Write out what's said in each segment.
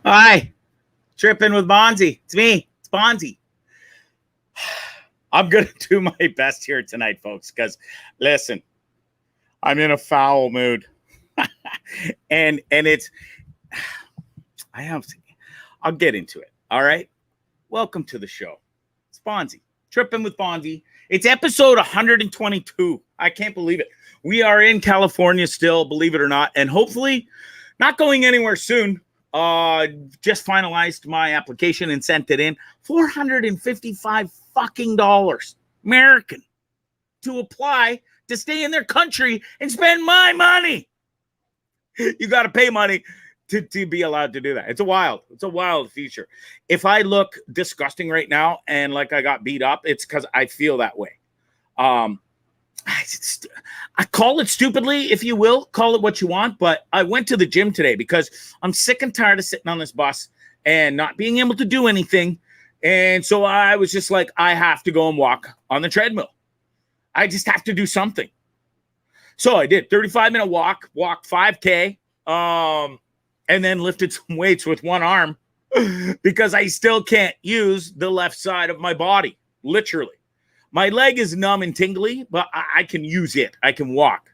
Hi, tripping with Bondzee. It's me. It's Bondzee. I'm gonna do my best here tonight, folks. Because listen, I'm in a foul mood, and it's I have. I'll get into it. All right. Welcome to the show. It's Bondzee. Tripping with Bondzee. It's episode 122. I can't believe it. We are in California still, believe it or not, and hopefully not going anywhere soon. Just finalized my application and sent it in. $455 fucking dollars American to apply to stay in their country and spend my money. You got to pay money to be allowed to do that. It's a wild feature. If I look disgusting right now and like I got beat up, it's because I feel that way. I call it stupidly, if you will, call it what you want, but I went to the gym today because I'm sick and tired of sitting on this bus and not being able to do anything. And so I was just like, I have to go and walk on the treadmill. I just have to do something. So I did 35-minute walked 5K, and then lifted some weights with one arm because I still can't use the left side of my body, literally. My leg is numb and tingly, but I can use it. I can walk.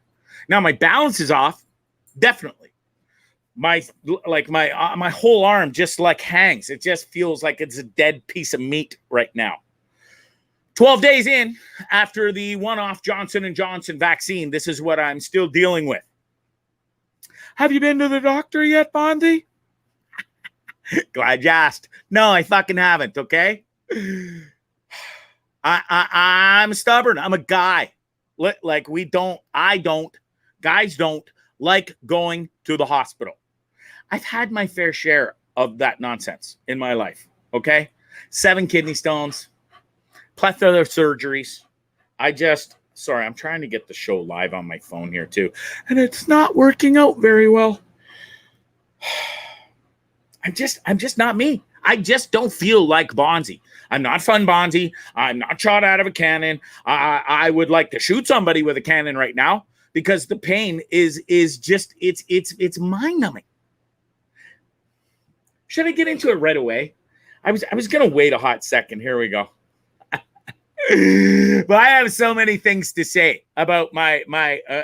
Now my balance is off, definitely. My whole arm just like hangs. It just feels like it's a dead piece of meat right now. 12 days in after the one-off Johnson & Johnson vaccine, this is what I'm still dealing with. Have you been to the doctor yet, Bondzee? Glad you asked. No, I fucking haven't, okay? I'm stubborn. I'm a guy. Guys don't like going to the hospital. I've had my fair share of that nonsense in my life, okay? 7 kidney stones, plethora of surgeries. Sorry, I'm trying to get the show live on my phone here too, and it's not working out very well. I'm just not me. I just don't feel like Bondzee. I'm not fun Bondzee. I'm not shot out of a cannon. I would like to shoot somebody with a cannon right now because the pain is just it's mind-numbing. Should I get into it right away? I was gonna wait a hot second. Here we go. But I have so many things to say about my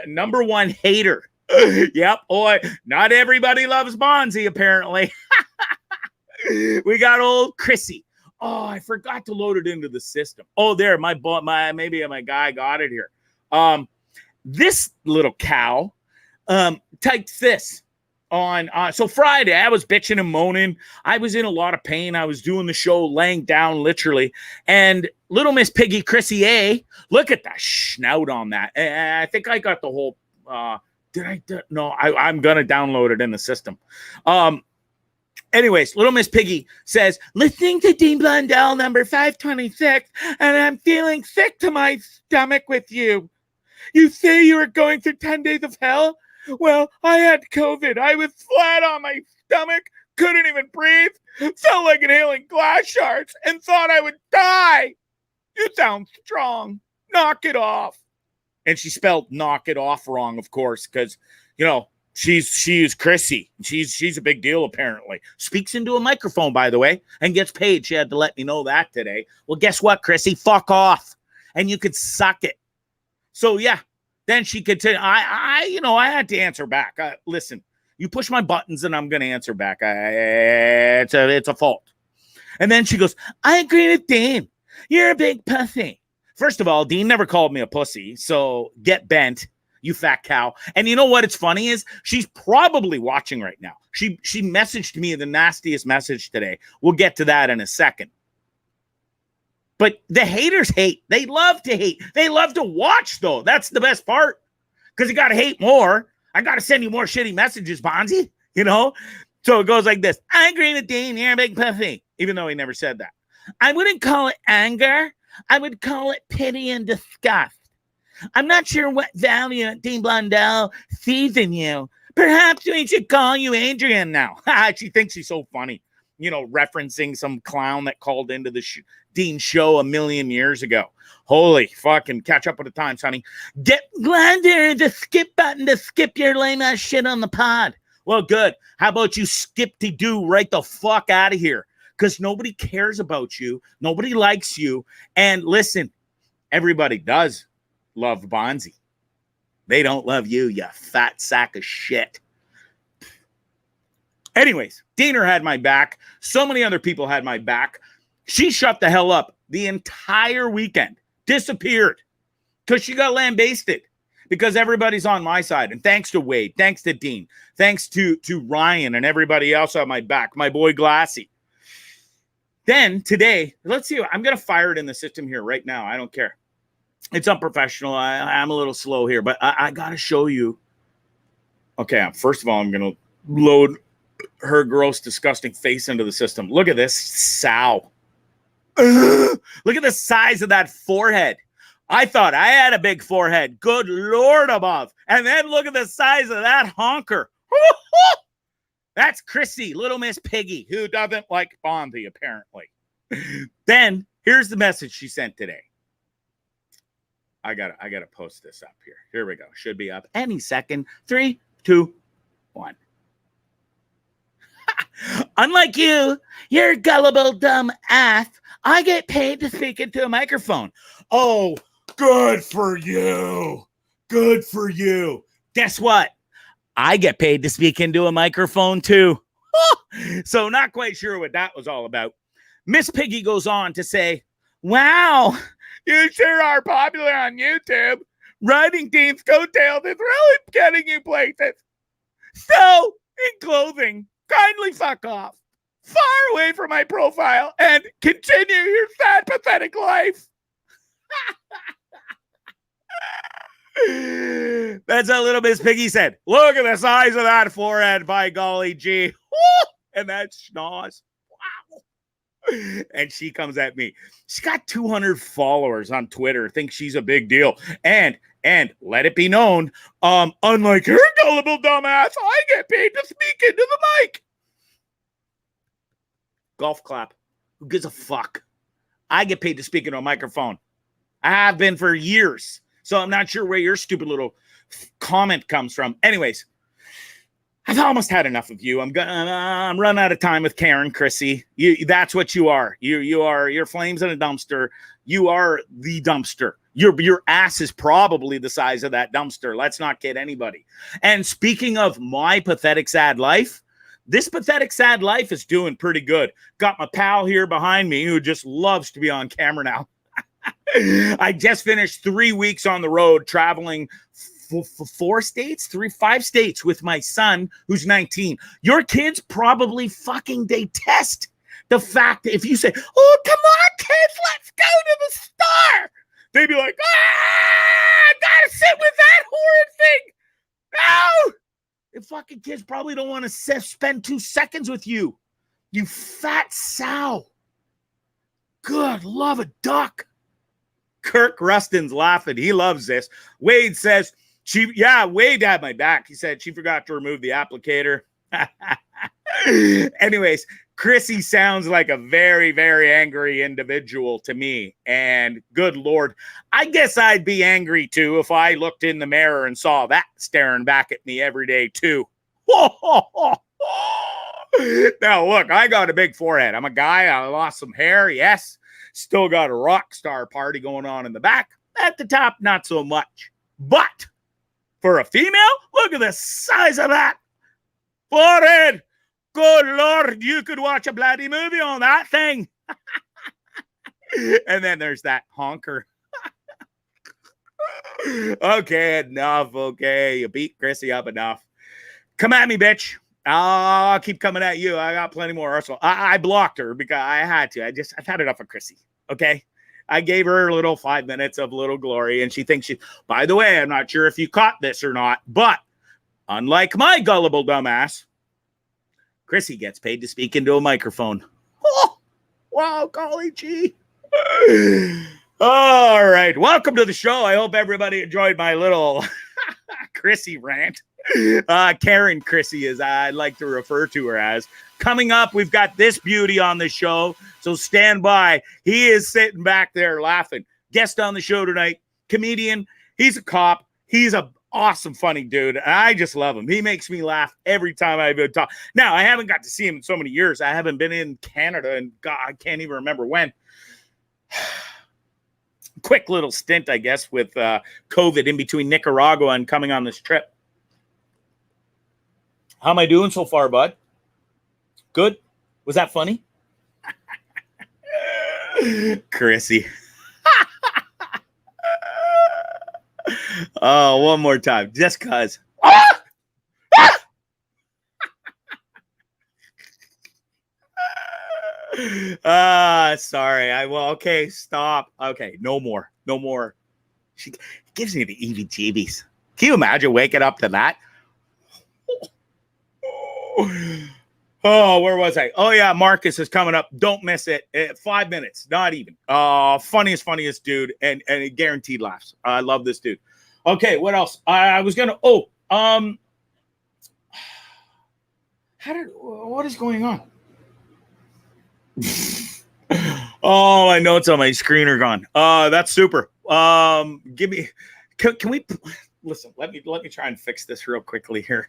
number one hater. Yep, boy, not everybody loves Bondzee, apparently. We got old Chrissy. Oh, I forgot to load it into the system. Oh, there, maybe my guy got it here. This little cow typed this on so Friday. I was bitching and moaning. I was in a lot of pain. I was doing the show laying down literally, and little Miss Piggy Chrissy A, look at that snout on that. And I think I got the whole no, I'm gonna download it in the system. Anyways, little Miss Piggy says, listening to Dean Blundell number 526, and I'm feeling sick to my stomach with you. You say you were going through 10 days of hell? Well, I had COVID. I was flat on my stomach, couldn't even breathe, felt like inhaling glass shards, and thought I would die. You sound strong. Knock it off. And she spelled knock it off wrong, of course, because, you know, she's Chrissy. She's a big deal, apparently. Speaks into a microphone, by the way, and gets paid. She had to let me know that today. Well, guess what, Chrissy? Fuck off. And you could suck it. So, yeah. Then she continued. I had to answer back. Listen, you push my buttons and I'm going to answer back. It's a fault. And then she goes, I agree with Dean. You're a big pussy. First of all, Dean never called me a pussy. So get bent, you fat cow. And you know what? It's funny is she's probably watching right now. She messaged me the nastiest message today. We'll get to that in a second. But the haters hate. They love to hate. They love to watch, though. That's the best part. Because you got to hate more. I got to send you more shitty messages, Bondzee. You know? So it goes like this. I agree with Dean. You're a big pussy. Even though he never said that. I wouldn't call it anger. I would call it pity and disgust. I'm not sure what value Dean Blundell sees in you. Perhaps we should call you Adrian now. She thinks she's so funny. You know, referencing some clown that called into the Dean show a million years ago. Holy fucking catch up with the times, honey. Get glad there's a skip button to skip your lame ass shit on the pod. Well, good. How about you skip-de-doo right the fuck out of here? Because nobody cares about you. Nobody likes you. And listen, everybody does love Bondzee. They don't love you, you fat sack of shit. Anyways, Diener had my back. So many other people had my back. She shut the hell up the entire weekend. Disappeared. Because she got lambasted. Because everybody's on my side. And thanks to Wade. Thanks to Dean. Thanks to Ryan and everybody else on my back. My boy Glassy. Then today, let's see. I'm going to fire it in the system here right now. I don't care. It's unprofessional. I'm a little slow here. But I got to show you. Okay, first of all, I'm going to load her gross, disgusting face into the system. Look at this sow. Look at the size of that forehead. I thought I had a big forehead. Good Lord above. And then look at the size of that honker. That's Chrissy, Little Miss Piggy, who doesn't like Bondzee, apparently. Then here's the message she sent today. I gotta post this up here. Here we go. Should be up any second. 3, 2, 1. Unlike you're gullible, dumb ass. I get paid to speak into a microphone. Oh, good for you. Good for you. Guess what? I get paid to speak into a microphone too. So not quite sure what that was all about. Miss Piggy goes on to say, wow, you sure are popular on YouTube. Riding Dean's coattails is really getting you places. So, in clothing, kindly fuck off. Far away from my profile and continue your sad, pathetic life. That's what Little Miss Piggy said. Look at the size of that forehead, by golly gee. And that schnoz. Wow. And she comes at me. She's got 200 followers on Twitter. Thinks she's a big deal. And let it be known, unlike her gullible dumbass, I get paid to speak into the mic. Golf clap. Who gives a fuck? I get paid to speak into a microphone. I have been for years. So I'm not sure where your stupid little comment comes from. Anyways, I've almost had enough of you. I'm running out of time with Karen, Chrissy. That's what you are. You're flames in a dumpster. You are the dumpster. Your ass is probably the size of that dumpster. Let's not kid anybody. And speaking of my pathetic, sad life, this pathetic, sad life is doing pretty good. Got my pal here behind me who just loves to be on camera now. I just finished 3 weeks on the road traveling for 5 states with my son who's 19. Your kids probably fucking detest the fact that if you say, oh, come on, kids, let's go to the store. They'd be like, I gotta sit with that horrid thing. No. The fucking kids probably don't want to spend 2 seconds with you. You fat sow. Good love a duck. Kirk Rustin's laughing. He loves this. Wade says, Wade had my back. He said she forgot to remove the applicator. Anyways, Chrissy sounds like a very, very angry individual to me. And good Lord, I guess I'd be angry too if I looked in the mirror and saw that staring back at me every day too. Now look, I got a big forehead. I'm a guy. I lost some hair. Yes. Still got a rock star party going on in the back. At the top, not so much. But for a female, look at the size of that forehead. Good Lord, you could watch a bloody movie on that thing. And then there's that honker. Okay, enough. Okay, you beat Chrissy up enough. Come at me, bitch. I'll keep coming at you. I got plenty more arsenal. I blocked her because I had to. I've had enough of Chrissy. Okay. I gave her a little 5 minutes of little glory, and she thinks by the way, I'm not sure if you caught this or not, but unlike my gullible dumbass, Chrissy gets paid to speak into a microphone. Oh, wow, golly gee. All right. Welcome to the show. I hope everybody enjoyed my little Chrissy rant. Karen Chrissy, as I like to refer to her as. Coming up, we've got this beauty on the show, so stand by. He is sitting back there laughing. Guest on the show tonight, comedian. He's a cop. He's a awesome, funny dude. I just love him. He makes me laugh every time I talk. Now, I haven't got to see him in so many years. I haven't been in Canada, and God, I can't even remember when. Quick little stint, I guess, with COVID in between Nicaragua and coming on this trip. How am I doing so far, bud? Good? Was that funny? Chrissy. Oh, one more time, just cause. Sorry. Okay, stop. Okay, no more. She gives me the EVGBs. Can you imagine waking up to that? Oh, where was I? Oh, yeah, Marcus is coming up. Don't miss it. 5 minutes, not even. Funniest dude, and guaranteed laughs. I love this dude. Okay, what else? I was gonna. What is going on? Oh, my notes on my screen are gone. That's super. Give me. Can we listen? Let me try and fix this real quickly here.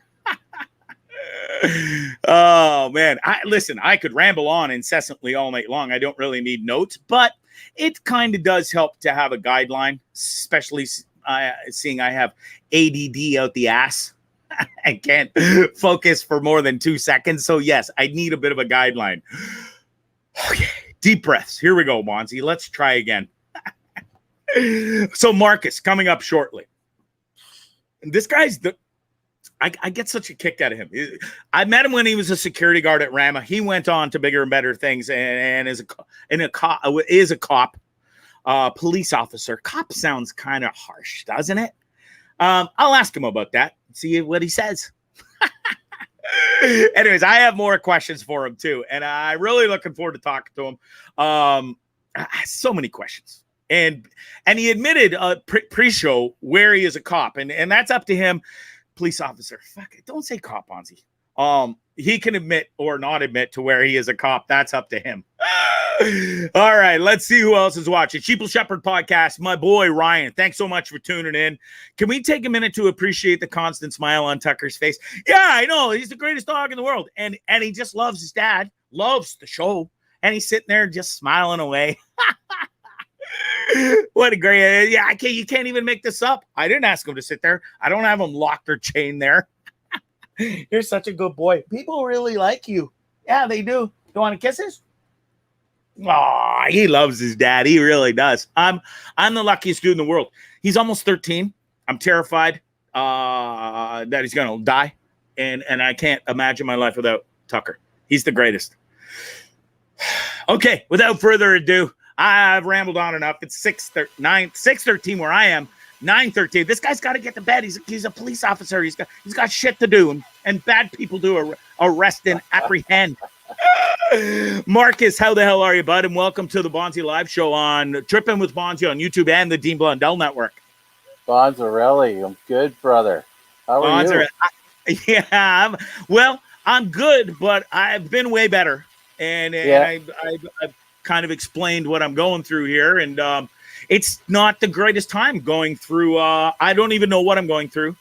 Oh man, I could ramble on incessantly all night long. I don't really need notes, but it kind of does help to have a guideline, especially seeing I have ADD out the ass. I can't focus for more than 2 seconds. So yes, I need a bit of a guideline. Okay, deep breaths. Here we go, Bondzee. Let's try again. So Marcus coming up shortly. And this guy's I get such a kick out of him. I met him when he was a security guard at Rama. He went on to bigger and better things, and is a cop, police officer. Cop sounds kind of harsh, doesn't it? I'll ask him about that. See what he says. Anyways, I have more questions for him too, and I'm really looking forward to talking to him. So many questions. And he admitted pre-show where he is a cop, and that's up to him. Police officer, fuck it, don't say cop, Bondzee. He can admit or not admit to where he is a cop. That's up to him. All right, let's see who else is watching. Sheeple Shepherd podcast, my boy Ryan. Thanks so much for tuning in. Can we take a minute to appreciate the constant smile on Tucker's face? Yeah, I know he's the greatest dog in the world, and he just loves his dad, loves the show, and he's sitting there just smiling away. What a great, yeah, you can't even make this up. I didn't ask him to sit there. I don't have him locked or chained there. You're such a good boy. People really like you. Yeah, they do. You want kisses? Oh, he loves his dad. He really does. I'm the luckiest dude in the world. He's almost 13. I'm terrified that he's gonna die, and I can't imagine my life without Tucker. He's the greatest. Okay, without further ado, I've rambled on enough. It's 6:13 where I am. 9:13. This guy's got to get to bed. He's a police officer. He's got shit to do, and bad people do arrest and apprehend. Marcus, how the hell are you, bud? And welcome to the Bondzee Live Show on Trippin' with Bondzee on YouTube and the Dean Blundell Network. Bonzarelli, I'm good, brother. How are you? Yeah, I'm good, but I've been way better, and I've kind of explained what I'm going through here, and it's not the greatest time going through. I don't even know what I'm going through.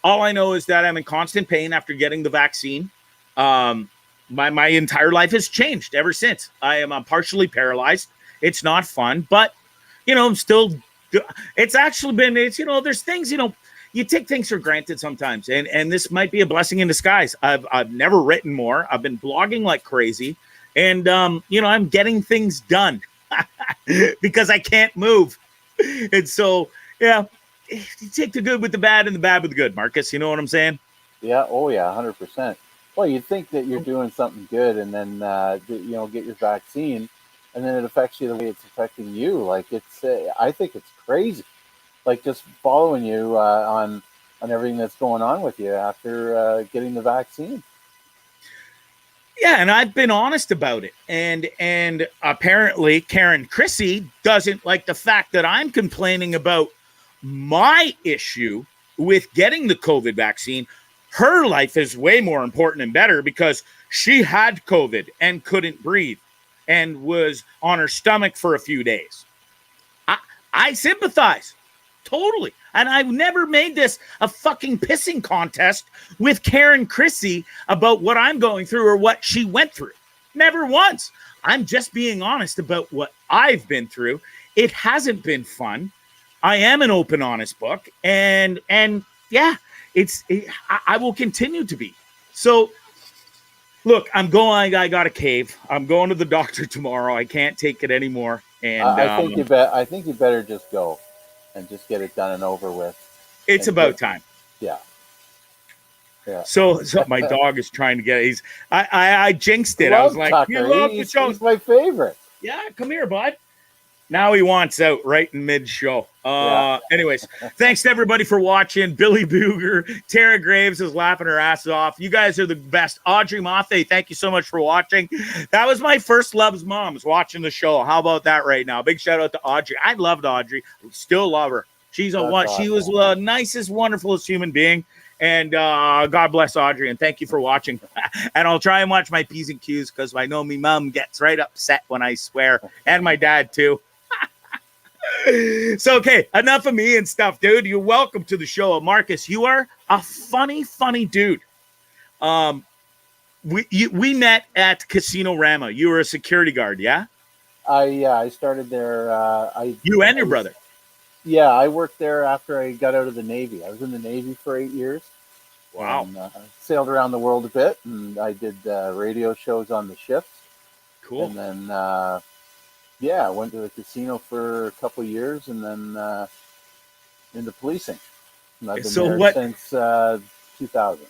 All I know is that I'm in constant pain after getting the vaccine. My entire life has changed ever since. I'm partially paralyzed. It's not fun, but I'm still. It's actually been. There's things you take things for granted sometimes, and this might be a blessing in disguise. I've never written more. I've been blogging like crazy. And, I'm getting things done because I can't move. And so, yeah, you take the good with the bad and the bad with the good, Marcus. You know what I'm saying? Yeah. Oh, yeah. 100%. Well, you think that you're doing something good and then, get your vaccine and then it affects you the way it's affecting you. Like I think it's crazy. Like just following you on everything that's going on with you after getting the vaccine. Yeah, and I've been honest about it. And apparently Karen Chrissy doesn't like the fact that I'm complaining about my issue with getting the COVID vaccine. Her life is way more important and better because she had COVID and couldn't breathe and was on her stomach for a few days. I sympathize. Totally. And I've never made this a fucking pissing contest with Karen Chrissy about what I'm going through or what she went through. Never once. I'm just being honest about what I've been through. It hasn't been fun. I am an open, honest book. And yeah, I will continue to be. So look, I got a cave. I'm going to the doctor tomorrow. I can't take it anymore. And I think you better just go and just get it done and over with. It's about time. Yeah. Yeah. So my dog is trying to get it. I jinxed it. I was like, Tucker. You love the show. He's my favorite. Yeah, come here, bud. Now he wants out right in mid-show. Anyways, thanks to everybody for watching. Billy Booger, Tara Graves is laughing her ass off. You guys are the best. Audrey Mathe, thank you so much for watching. That was my first love's moms watching the show. How about that right now? Big shout out to Audrey. I loved Audrey. Still love her. She's She was the nicest, wonderfulest human being. And God bless Audrey, and thank you for watching. And I'll try and watch my P's and Q's because I know me mom gets right upset when I swear, and my dad too. So, okay, enough of me and stuff, dude. You're welcome to the show. Marcus, you are a funny dude. We met at Casino Rama. You were a security guard, yeah? I started there. You and your brother. Yeah, I worked there after I got out of the Navy. I was in the Navy for 8 years. Wow. And, sailed around the world a bit, and I did radio shows on the shifts. Cool. And then, I went to the casino for a couple of years, and then into policing. And I've been there since 2000.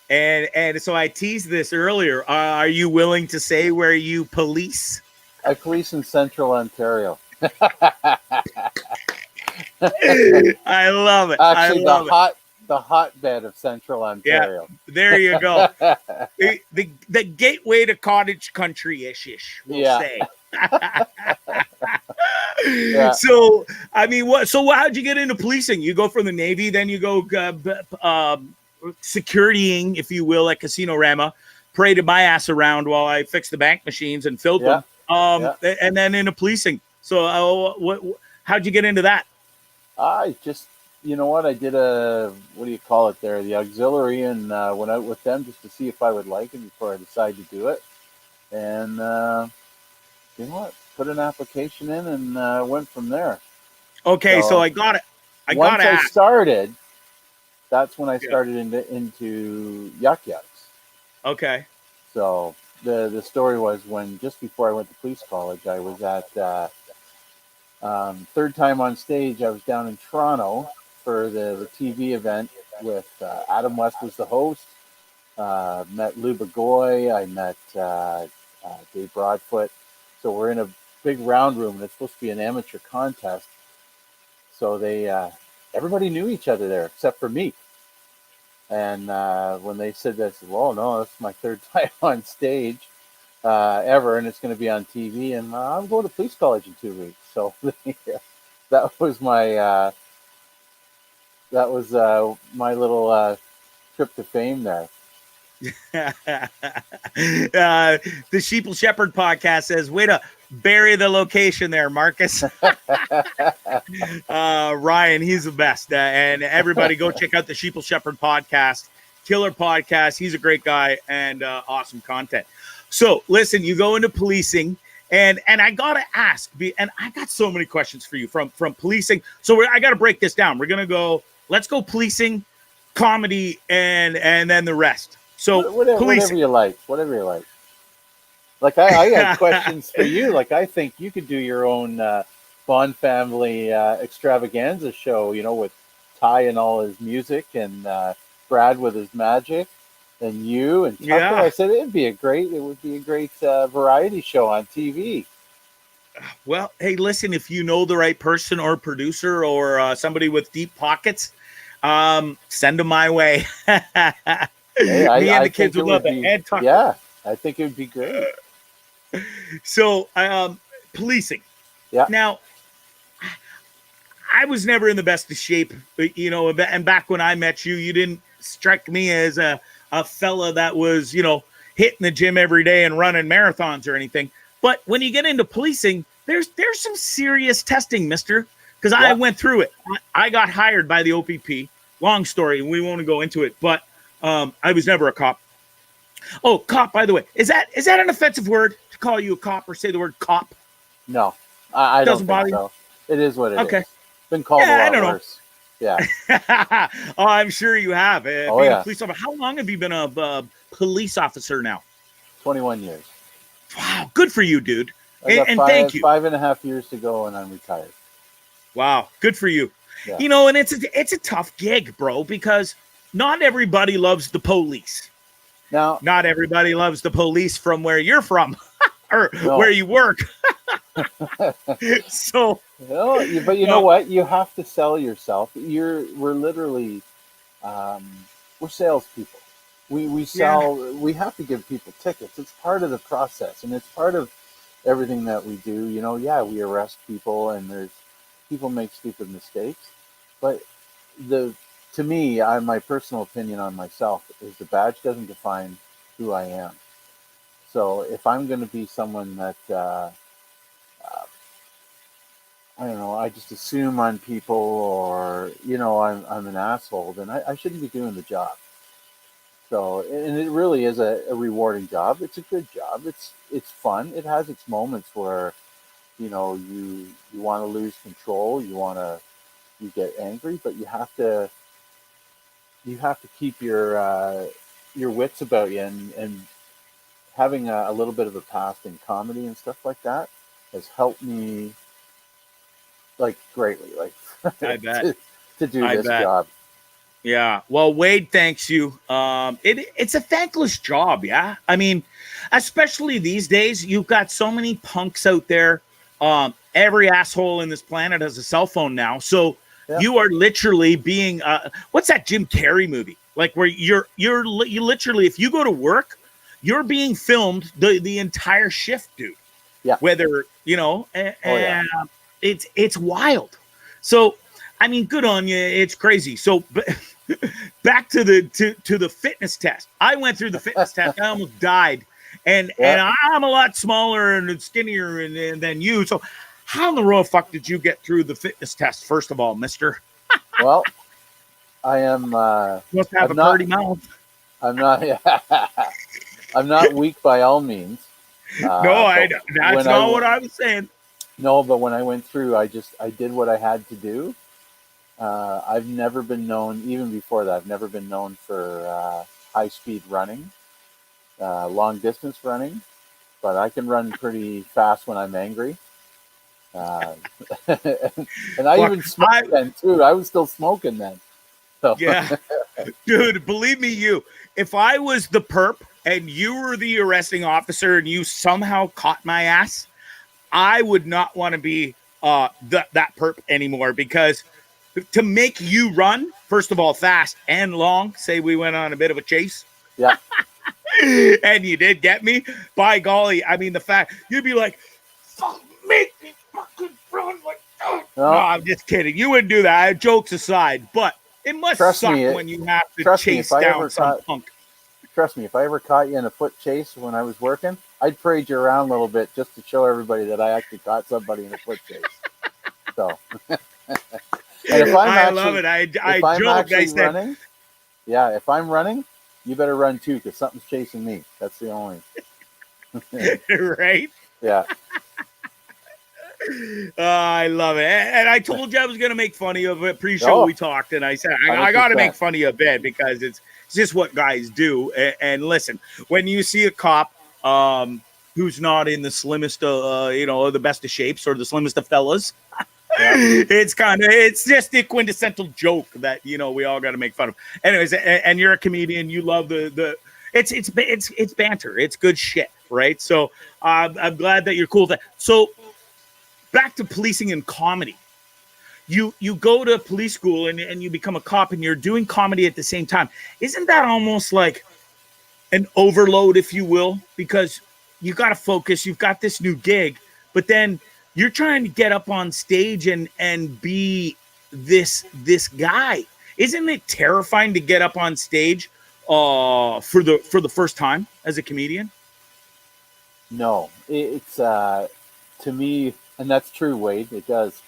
And so I teased this earlier. Are you willing to say where you police? I police in Central Ontario. I love it. Actually, the hotbed of Central Ontario. Yeah, there you go. the gateway to cottage country-ish, we'll say. Yeah. So, I mean, how'd you get into policing? You go from the Navy, then you go securitying, if you will, at Casino Rama. Paraded my ass around while I fixed the bank machines and filled them. And then into policing. So, how'd you get into that? I just, you know what? I did the auxiliary, and went out with them just to see if I would like it before I decided to do it. And you know what? Put an application in and went from there. Okay, so I got it. Once I started, that's when I started into Yuck Yucks. Okay. So the story was when just before I went to police college, I was at third time on stage. I was down in Toronto for the TV event with Adam West was the host. Met Lou Bagoy. I met Dave Broadfoot. So we're in a big round room, and it's supposed to be an amateur contest. So they everybody knew each other there except for me. And when they said that, I said, well, no, that's my third time on stage ever, and it's going to be on TV, and I'm going to police college in 2 weeks. So that was my my little trip to fame there. The Sheeple Shepherd podcast says, way to bury the location there, Marcus. Ryan, he's the best. And everybody go check out the Sheeple Shepherd podcast. Killer podcast. He's a great guy and awesome content. So listen, you go into policing, and I gotta ask, and I got so many questions for you from policing. So I gotta break this down. We're gonna go, let's go policing, comedy, and then the rest. So whatever you like. Like I had questions for you. Like I think you could do your own Bond family extravaganza show, you know, with Ty and all his music, and Brad with his magic, and you and Tucker. Yeah. I said it would be a great variety show on TV. Well, hey, listen, if you know the right person or producer or somebody with deep pockets, send them my way. Hey, Me and the kids would love it. And Tucker. Yeah, I think it would be great. So, policing. Yeah. Now, I was never in the best of shape, you know, and back when I met you, you didn't strike me as a fella that was, you know, hitting the gym every day and running marathons or anything. But when you get into policing, there's some serious testing, mister. because I went through it. I got hired by the OPP. Long story, and we won't go into it, but I was never a cop. Oh, cop, by the way. Is that an offensive word to call you a cop or say the word cop? No, I don't Doesn't think bother you? so. It is what it is. Okay. Been called Yeah, I a don't lot know. worse. Yeah. Oh, I'm sure you have. Oh, Being a yeah. police officer. How long have you been a police officer now? 21 years. Wow, good for you, dude. I got And thank you. 5.5 years to go, and I'm retired. Wow, good for you. Yeah. You know, and it's a tough gig, bro, because not everybody loves the police. Now, Not everybody loves the police from where you're from or no. where you work. So, but you know what? You have to sell yourself. We're literally, we're salespeople. We sell. Yeah. We have to give people tickets. It's part of the process, and it's part of everything that we do. You know, yeah, we arrest people, and there's people make stupid mistakes, but to me, my personal opinion on myself is the badge doesn't define who I am. So if I'm going to be someone that I don't know, I just assume on people, or I'm an asshole, then I shouldn't be doing the job. So, and it really is a rewarding job. It's a good job. It's fun. It has its moments where you want to lose control. You get angry, but you have to keep your wits about you, and having a little bit of a past in comedy and stuff like that has helped me like greatly, like I bet to do this job. Yeah. Well, Wade thanks you. It's a thankless job. Yeah. I mean, especially these days, you've got so many punks out there. Every asshole in this planet has a cell phone now. So you are literally being, what's that Jim Carrey movie? Like where you literally, if you go to work, you're being filmed the entire shift, dude. Yeah. Whether, it's wild. So, I mean, good on you. It's crazy. So back to the fitness test. I went through the fitness test. I almost died. And I'm a lot smaller and skinnier than you. So how in the royal fuck did you get through the fitness test, first of all, mister? Well, I am... you must have a pretty mouth. I'm not... I'm not weak by all means. No, that's not what I was saying. No, but when I went through, I did what I had to do. I've never been known, even before that, I've never been known for high-speed running, long-distance running, but I can run pretty fast when I'm angry. And I even smoked then, too. I was still smoking then. So. Yeah. Dude, believe me, if I was the perp and you were the arresting officer and you somehow caught my ass, I would not want to be that perp anymore, because to make you run, first of all, fast and long, say we went on a bit of a chase. Yeah. And you did get me, by golly. I mean, the fact you'd be like, fuck, make me fucking run. Like, oh. No, I'm just kidding. You wouldn't do that. Jokes aside, but it must suck when you have to chase down some punk. Trust me, if I ever caught you in a foot chase when I was working, I'd parade you around a little bit just to show everybody that I actually caught somebody in a foot chase. So, and if I love it. I joke. I said, running, if I'm running, you better run too, because something's chasing me. That's the only. Right? Yeah. I love it. And I told you I was going to make fun of you pre-show. We talked, and I said, I got to make fun of you a bit, because it's just what guys do. And listen, when you see a cop who's not in the slimmest, the best of shapes or the slimmest of fellas, it's just the quintessential joke that, we all got to make fun of. Anyways, and you're a comedian. You love it's banter. It's good shit, right? So I'm glad that you're cool with that. So back to policing and comedy. You go to police school and you become a cop, and you're doing comedy at the same time. Isn't that almost like an overload, if you will? Because you got to focus. You've got this new gig, but then you're trying to get up on stage and be this guy. Isn't it terrifying to get up on stage for the first time as a comedian? No, it's to me, and that's true, Wade. It does.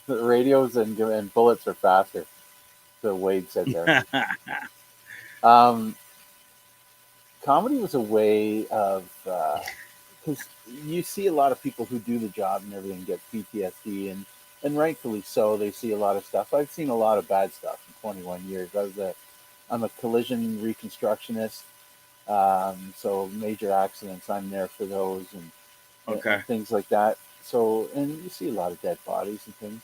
The radios and bullets are faster. So Wade said there. Um, Comedy was a way of because you see a lot of people who do the job and everything get PTSD, and rightfully so. They see a lot of stuff. I've seen a lot of bad stuff in 21 years. I'm a collision reconstructionist, so major accidents, I'm there for those, Okay. and things like that. So, and you see a lot of dead bodies and things.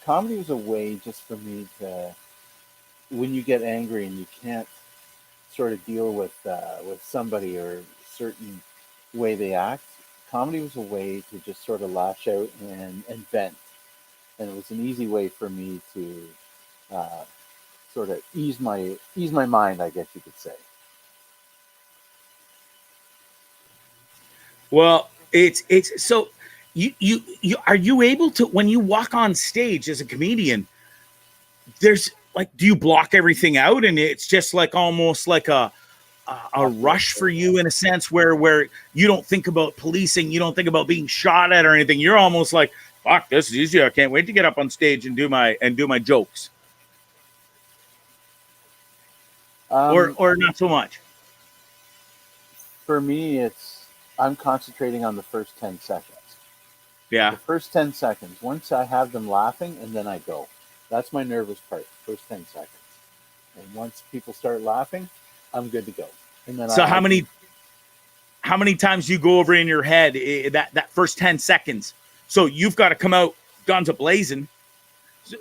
Comedy was a way just for me to, when you get angry and you can't sort of deal with somebody or a certain way they act, comedy was a way to just sort of lash out and vent, and it was an easy way for me to uh, sort of ease my mind, I guess you could say. Well, it's so you are you able to, when you walk on stage as a comedian, there's like, do you block everything out and it's just like almost like a rush for you in a sense where you don't think about policing, you don't think about being shot at or anything. You're almost like, fuck, this is easy. I can't wait to get up on stage and do my jokes. Or not so much. For me, I'm concentrating on the first 10 seconds. Yeah. The first 10 seconds. Once I have them laughing, and then I go. That's my nervous part. First 10 seconds. And once people start laughing, I'm good to go. And then so how many times do you go over in your head that first 10 seconds? So you've got to come out guns a-blazing.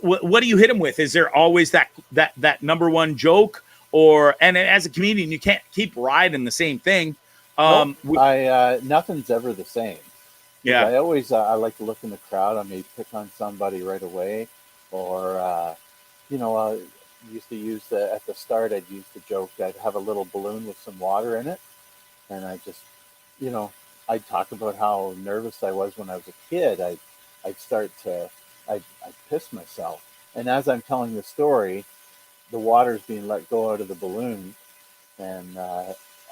What do you hit them with? Is there always that number one joke? And as a comedian, you can't keep riding the same thing. Nope, nothing's ever the same. Yeah. I always I like to look in the crowd. I may pick on somebody right away, or used to use at the start. I'd use the joke. I'd have a little balloon with some water in it, and I just, I'd talk about how nervous I was when I was a kid. I'd piss myself, and as I'm telling the story, the water's being let go out of the balloon, and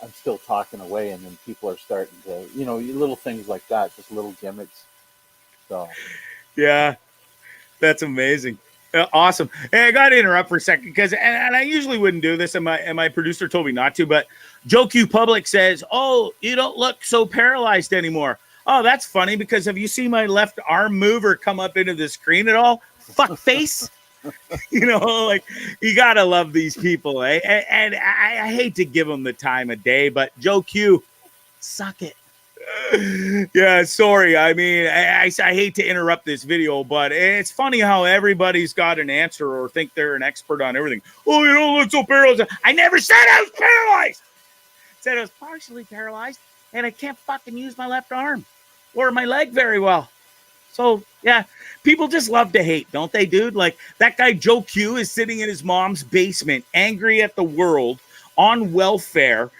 I'm still talking away, and then people are starting to, little things like that, just little gimmicks. So, yeah, that's amazing. Awesome. Hey, I got to interrupt for a second because, and I usually wouldn't do this, and my producer told me not to, but Joe Q Public says, "Oh, you don't look so paralyzed anymore." Oh, that's funny because have you seen my left arm move or come up into the screen at all? Fuck face. Like, you gotta love these people, eh? And I hate to give them the time of day, but Joe Q, suck it. Yeah, sorry. I mean, I hate to interrupt this video, but it's funny how everybody's got an answer or think they're an expert on everything. Oh, you don't look so paralyzed. I never said I was paralyzed. I said I was partially paralyzed, and I can't fucking use my left arm or my leg very well. So, yeah, people just love to hate, don't they, dude? Like, that guy Joe Q is sitting in his mom's basement, angry at the world, on welfare,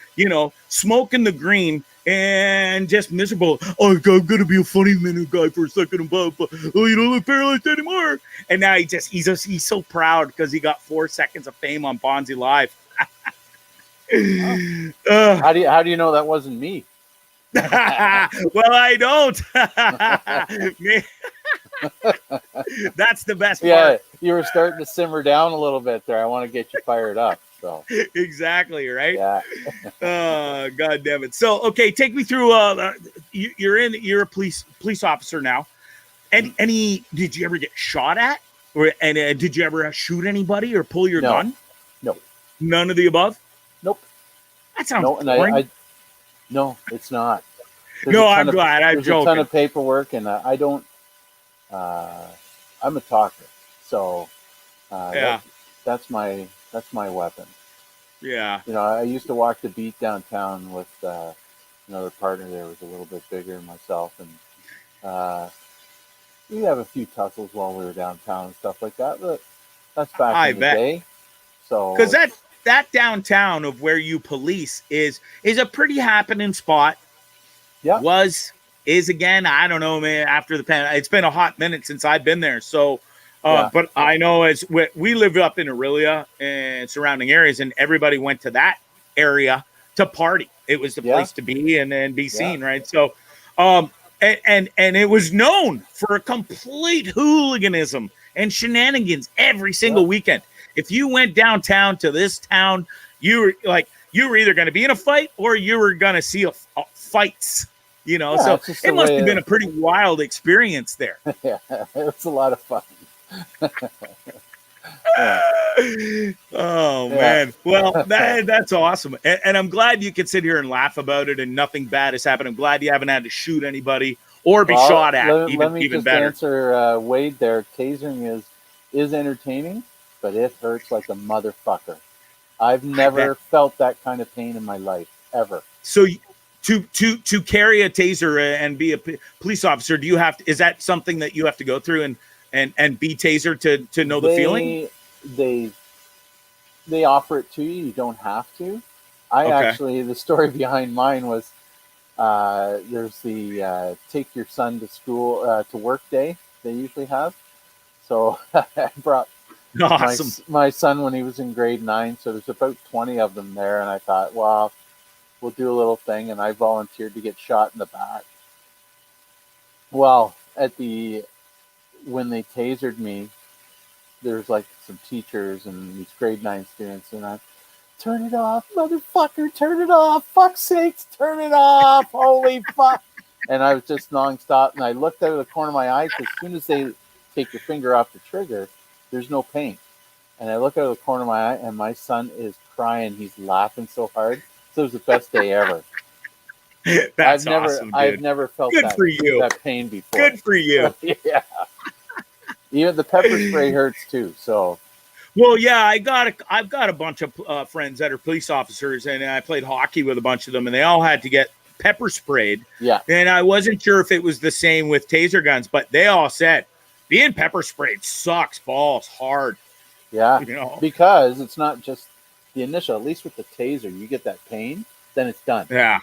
smoking the green, and just miserable. Oh, I'm going to be a funny minute guy for a second. But oh, you don't look paralyzed anymore. And now he's so proud because he got 4 seconds of fame on Bondzee Live. How do you know that wasn't me? Well, I don't. That's the best part. Yeah, you were starting to simmer down a little bit there. I want to get you fired up. So exactly, right? Yeah. God damn it. So, okay, take me through. You're a police officer now. And did you ever get shot at, did you ever shoot anybody or pull your gun? No. None of the above. Nope. That sounds boring. No, it's not. I'm glad. I'm joking. There's a ton of paperwork, and I don't. I'm a talker, so yeah, that's my weapon. Yeah. I used to walk the beat downtown with another partner there who was a little bit bigger than myself, and we have a few tussles while we were downtown and stuff like that. But that's back in the day. So because that downtown of where you police is a pretty happening spot. Yeah. Is again, I don't know, man, after the pandemic, it's been a hot minute since I've been there. So, but I know as we live up in Aurelia and surrounding areas, and everybody went to that area to party. It was the place to be and be seen. Right. So, and it was known for a complete hooliganism and shenanigans every single weekend. If you went downtown to this town, you were either going to be in a fight or you were going to see fights. Yeah, So it's just it the must way have been a pretty wild experience there. Yeah, it was a lot of fun. Yeah. Oh Yeah. man, well that's awesome, and I'm glad you can sit here and laugh about it, and nothing bad has happened. I'm glad you haven't had to shoot anybody or be Well, shot at. let me Even just better. answer Wade there. Tasering is entertaining, but it hurts like a motherfucker. I've I bet. never felt that kind of pain in my life ever. So to carry a taser and be a police officer, do you have to, is that something that you have to go through and be tasered to know the feeling? They they offer it to you. You don't have to. I Okay. actually, the story behind mine was there's the take your son to school to work day they usually have. So I brought Awesome. my son when he was in grade 9. So there's about 20 of them there, and I thought, well, we'll do a little thing, and I volunteered to get shot in the back. Well, when they tasered me, there's like some teachers and these grade 9 students, and I turn it off, motherfucker, turn it off, fuck's sakes, turn it off, holy fuck. And I was just nonstop, and I looked out of the corner of my eye because as soon as they take your finger off the trigger, there's no pain. And I look out of the corner of my eye, and my son is crying. He's laughing so hard. So it was the best day ever. That's awesome, dude. I've never felt Good for you. that pain before. Good for you. Yeah. Even the pepper spray hurts too. So. Well, yeah, I've got a bunch of friends that are police officers, and I played hockey with a bunch of them, and they all had to get pepper sprayed. Yeah. And I wasn't sure if it was the same with taser guns, but they all said being pepper sprayed sucks balls hard. Yeah. Because it's not just the initial, at least with the taser, you get that pain, then it's done. Yeah.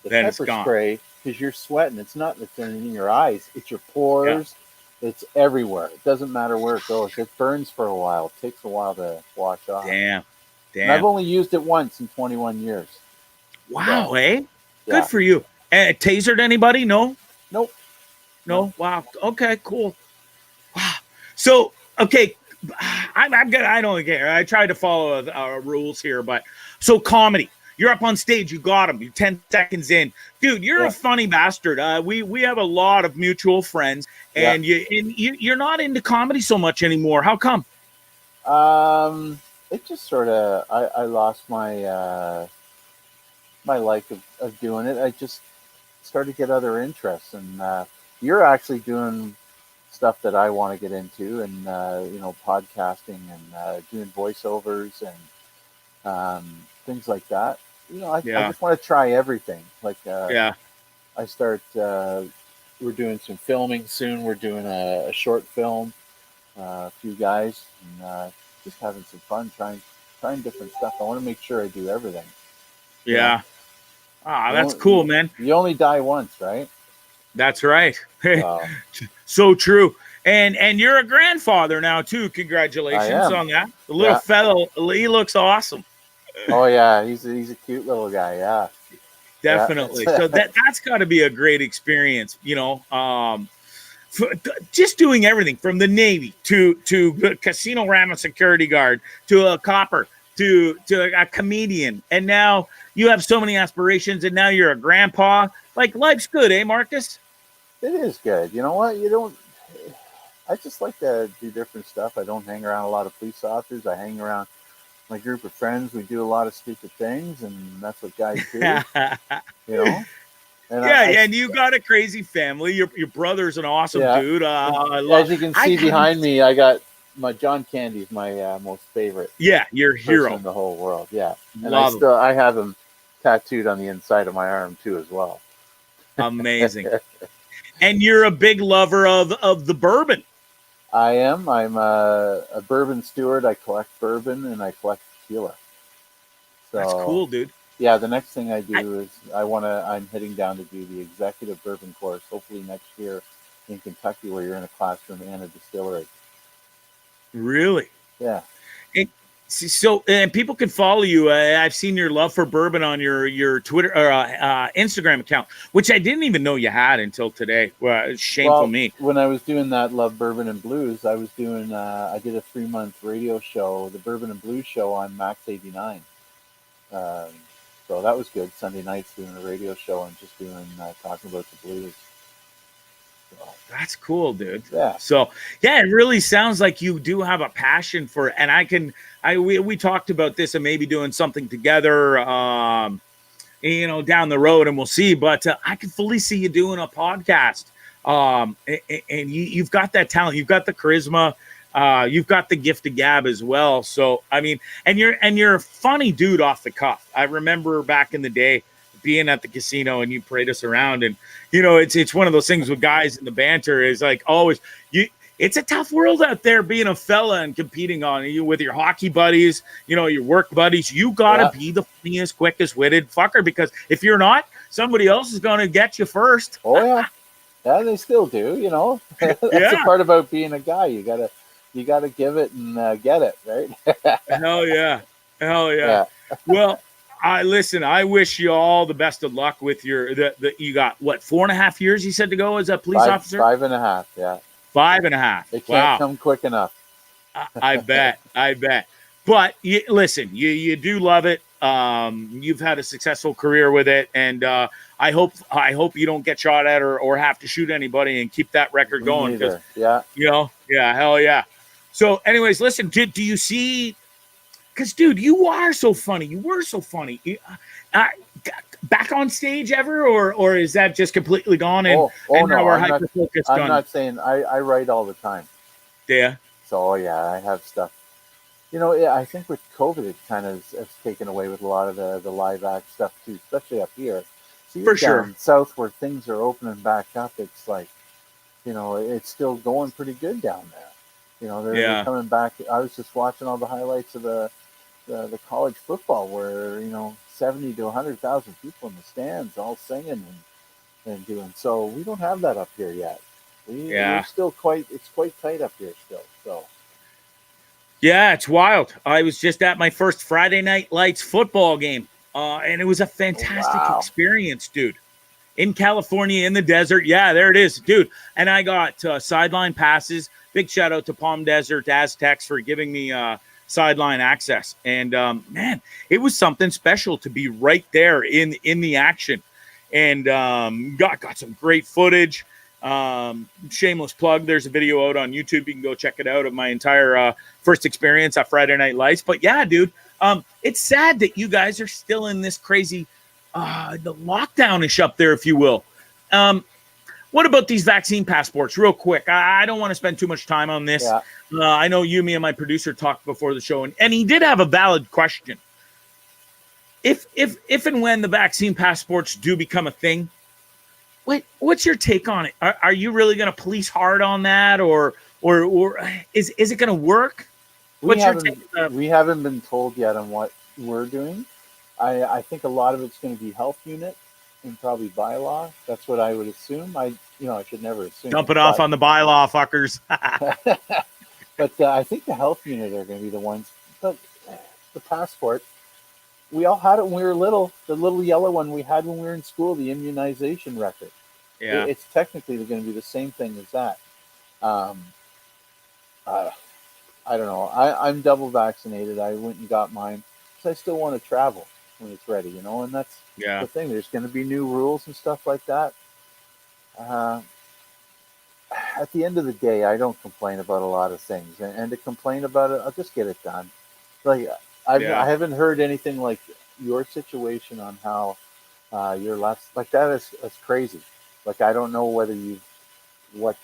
The then pepper it's gone. spray, because you're sweating, it's in your eyes, it's your pores. Yeah. It's everywhere. It doesn't matter where it goes. It burns for a while. It takes a while to wash off. Damn. And I've only used it once in 21 years. Wow, so, Yeah. Good for you. Tasered anybody? No? Nope. No? Wow. Okay, cool. Wow. So, okay, I'm good. I don't care. I tried to follow rules here, but so comedy. You're up on stage. You got him. You're 10 seconds in. Dude, you're a funny bastard. We have a lot of mutual friends, and you're not into comedy so much anymore. How come? It just sort of, I lost my my like of doing it. I just started to get other interests, and you're actually doing stuff that I want to get into, and podcasting and doing voiceovers and things like that. I just want to try everything. Like, I start. We're doing some filming soon. We're doing a short film. A few guys, and just having some fun, trying different stuff. I want to make sure I do everything. Yeah. That's cool, man. You only die once, right? That's right. So true. And you're a grandfather now too. Congratulations on that. The little fellow, he looks awesome. Oh yeah, he's a cute little guy. Yeah, definitely. So that's got to be a great experience. Just doing everything from the Navy to casino ram security guard to a copper to a comedian, and now you have so many aspirations, and now you're a grandpa. Like, life's good, eh, Marcus? It is good. You know what? I just like to do different stuff. I don't hang around a lot of police officers. I hang around my group of friends. We do a lot of stupid things, and that's what guys do. And and you got a crazy family. Your brother's an awesome dude. As you can see behind me, I got my John Candy's my most favorite. Yeah, your hero in the whole world. Yeah, and I have him tattooed on the inside of my arm too, as well. Amazing. And you're a big lover of the bourbon. I am. I'm a bourbon steward. I collect bourbon and I collect tequila. So, that's cool, dude. Yeah, the next thing I do is I'm heading down to do the executive bourbon course, hopefully next year in Kentucky, where you're in a classroom and a distillery. Really? Yeah. So, and people can follow you. I've seen your love for bourbon on your Twitter or Instagram account, which I didn't even know you had until today. Well, shameful Well, me. when I was doing that Love Bourbon and Blues, I was doing I did a 3 month radio show, the Bourbon and Blues show on Max 89. Um, so that was good. Sunday nights doing a radio show and just doing talking about the blues. So, That's cool, dude. yeah. So yeah, it really sounds like you do have a passion for it. And we talked about this and maybe doing something together, down the road, and we'll see. But I can fully see you doing a podcast. And you've got that talent, you've got the charisma, you've got the gift of gab as well. So I mean, and you're a funny dude off the cuff. I remember back in the day being at the casino and you parade us around, and it's one of those things with guys in the banter is like always it's a tough world out there being a fella and competing on you with your hockey buddies, your work buddies. You gotta be the funniest, quickest witted fucker, because if you're not, somebody else is gonna get you first. Oh yeah. Yeah, they still do, That's the part about being a guy. You gotta give it and get it, right? Hell yeah. Well, I wish you all the best of luck with you got what, 4.5 years you said to go as a police officer? 5.5, yeah. 5.5. It can't come quick enough. I bet. But listen, you do love it. You've had a successful career with it, and I hope you don't get shot at or have to shoot anybody, and keep that record going. Yeah. Hell yeah. So, anyways, listen, do you see? Because, dude, you are so funny. You were so funny. Back on stage ever, or is that just completely gone? And now we're hyper focused on. I'm not saying I write all the time. Yeah. So I have stuff. I think with COVID, it kind of has taken away with a lot of the live act stuff too, especially up here. So for sure. Down south where things are opening back up, it's like, it's still going pretty good down there. They're coming back. I was just watching all the highlights of the college football where 70 to 100,000 people in the stands all singing and doing. So we don't have that up here yet. We're still it's quite tight up here still. So. Yeah, it's wild. I was just at my first Friday Night Lights football game, and it was a fantastic experience, dude. In California, in the desert. Yeah, there it is, dude. And I got sideline passes. Big shout out to Palm Desert Aztecs for giving me sideline access. And man, it was something special to be right there in the action. And got some great footage. Shameless plug, there's a video out on YouTube, you can go check it out, of my entire first experience at Friday Night Lights. But yeah, dude, it's sad that you guys are still in this crazy the lockdown-ish up there, if you will. What about these vaccine passports, real quick? I don't want to spend too much time on this. I know me and my producer talked before the show, and he did have a valid question. If and when the vaccine passports do become a thing, what's your take on it? Are you really going to police hard on that, or is it going to work? We haven't been told yet on what we're doing. I think a lot of it's going to be health unit and probably bylaw. That's what I would assume. I should never assume. Dump it off on the bylaw, fuckers. But I think the health unit are going to be the ones. But the passport, we all had it when we were little. The little yellow one we had when we were in school, the immunization record. Yeah. It's technically going to be the same thing as that. I don't know. I'm double vaccinated. I went and got mine because I still want to travel when it's ready, and that's the thing. There's going to be new rules and stuff like that. At the end of the day, I don't complain about a lot of things, and to complain about it, I'll just get it done. Like I haven't heard anything like your situation on how your last, like that is crazy. Like I don't know whether what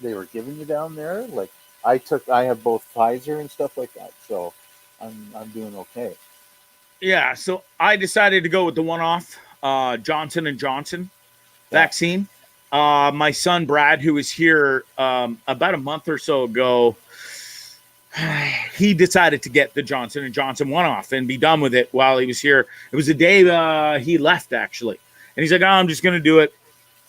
they were giving you down there. Like I have both Pfizer and stuff like that, so I'm doing okay. Yeah, so I decided to go with the one-off Johnson & Johnson vaccine. My son Brad, who was here about a month or so ago, he decided to get the Johnson & Johnson one-off and be done with it while he was here. It was the day he left, actually. And he's like, I'm just going to do it.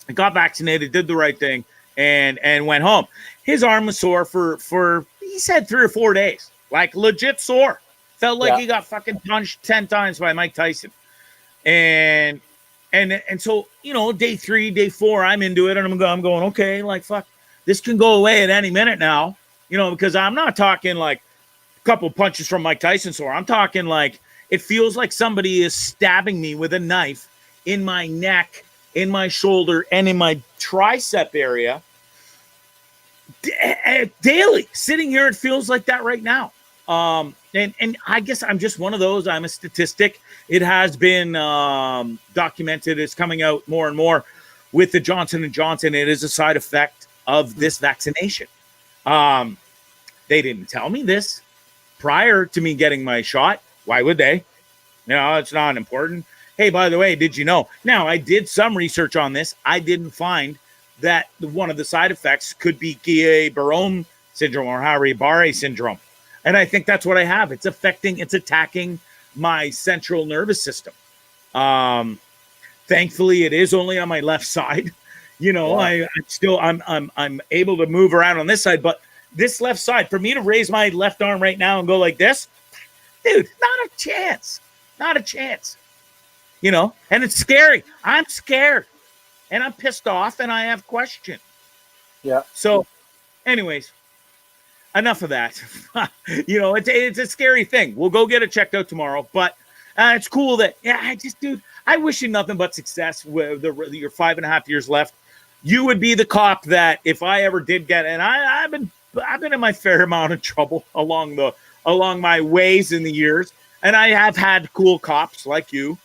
I got vaccinated, did the right thing, and went home. His arm was sore for he said 3 or 4 days, like legit sore. Felt like he got fucking punched 10 times by Mike Tyson. And so, day 3, day 4, I'm into it, and I'm going, okay, like, fuck, this can go away at any minute now, because I'm not talking like a couple punches from Mike Tyson sore. I'm talking like it feels like somebody is stabbing me with a knife in my neck, in my shoulder, and in my tricep area daily. Sitting here, it feels like that right now. And I guess I'm just one of those. I'm a statistic. It has been documented. It's coming out more and more with the Johnson & Johnson. It is a side effect of this vaccination. They didn't tell me this prior to me getting my shot. Why would they? It's not important. Hey, by the way, did you know? Now, I did some research on this. I didn't find that one of the side effects could be Guillain-Barré syndrome or Guillain-Barré syndrome. And I think that's what I have. It's attacking my central nervous system. Thankfully, it is only on my left side. I'm able to move around on this side, but this left side, for me to raise my left arm right now and go like this, dude, not a chance. Not a chance. And it's scary. I'm scared. And I'm pissed off, and I have questions. Yeah. So, anyways, enough of that. It's a scary thing. We'll go get it checked out tomorrow. But it's cool that, I wish you nothing but success with your 5.5 years left. You would be the cop that if I ever did get, and I've been in my fair amount of trouble along my ways in the years, and I have had cool cops like you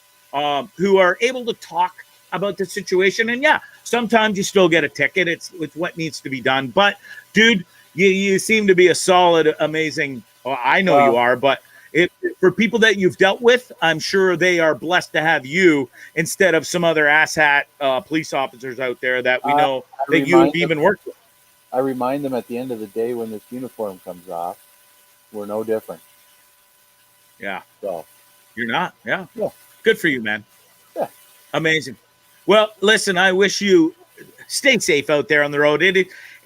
who are able to talk about the situation. And sometimes you still get a ticket. It's what needs to be done. But dude, you seem to be a solid, amazing. Well, I know you are, but for people that you've dealt with, I'm sure they are blessed to have you instead of some other asshat police officers out there that we know that you've even worked with. I remind them at the end of the day when this uniform comes off, we're no different. Yeah. So you're not. Yeah. Yeah. Good for you, man. Yeah. Amazing. Well, listen, I wish you stay safe out there on the road.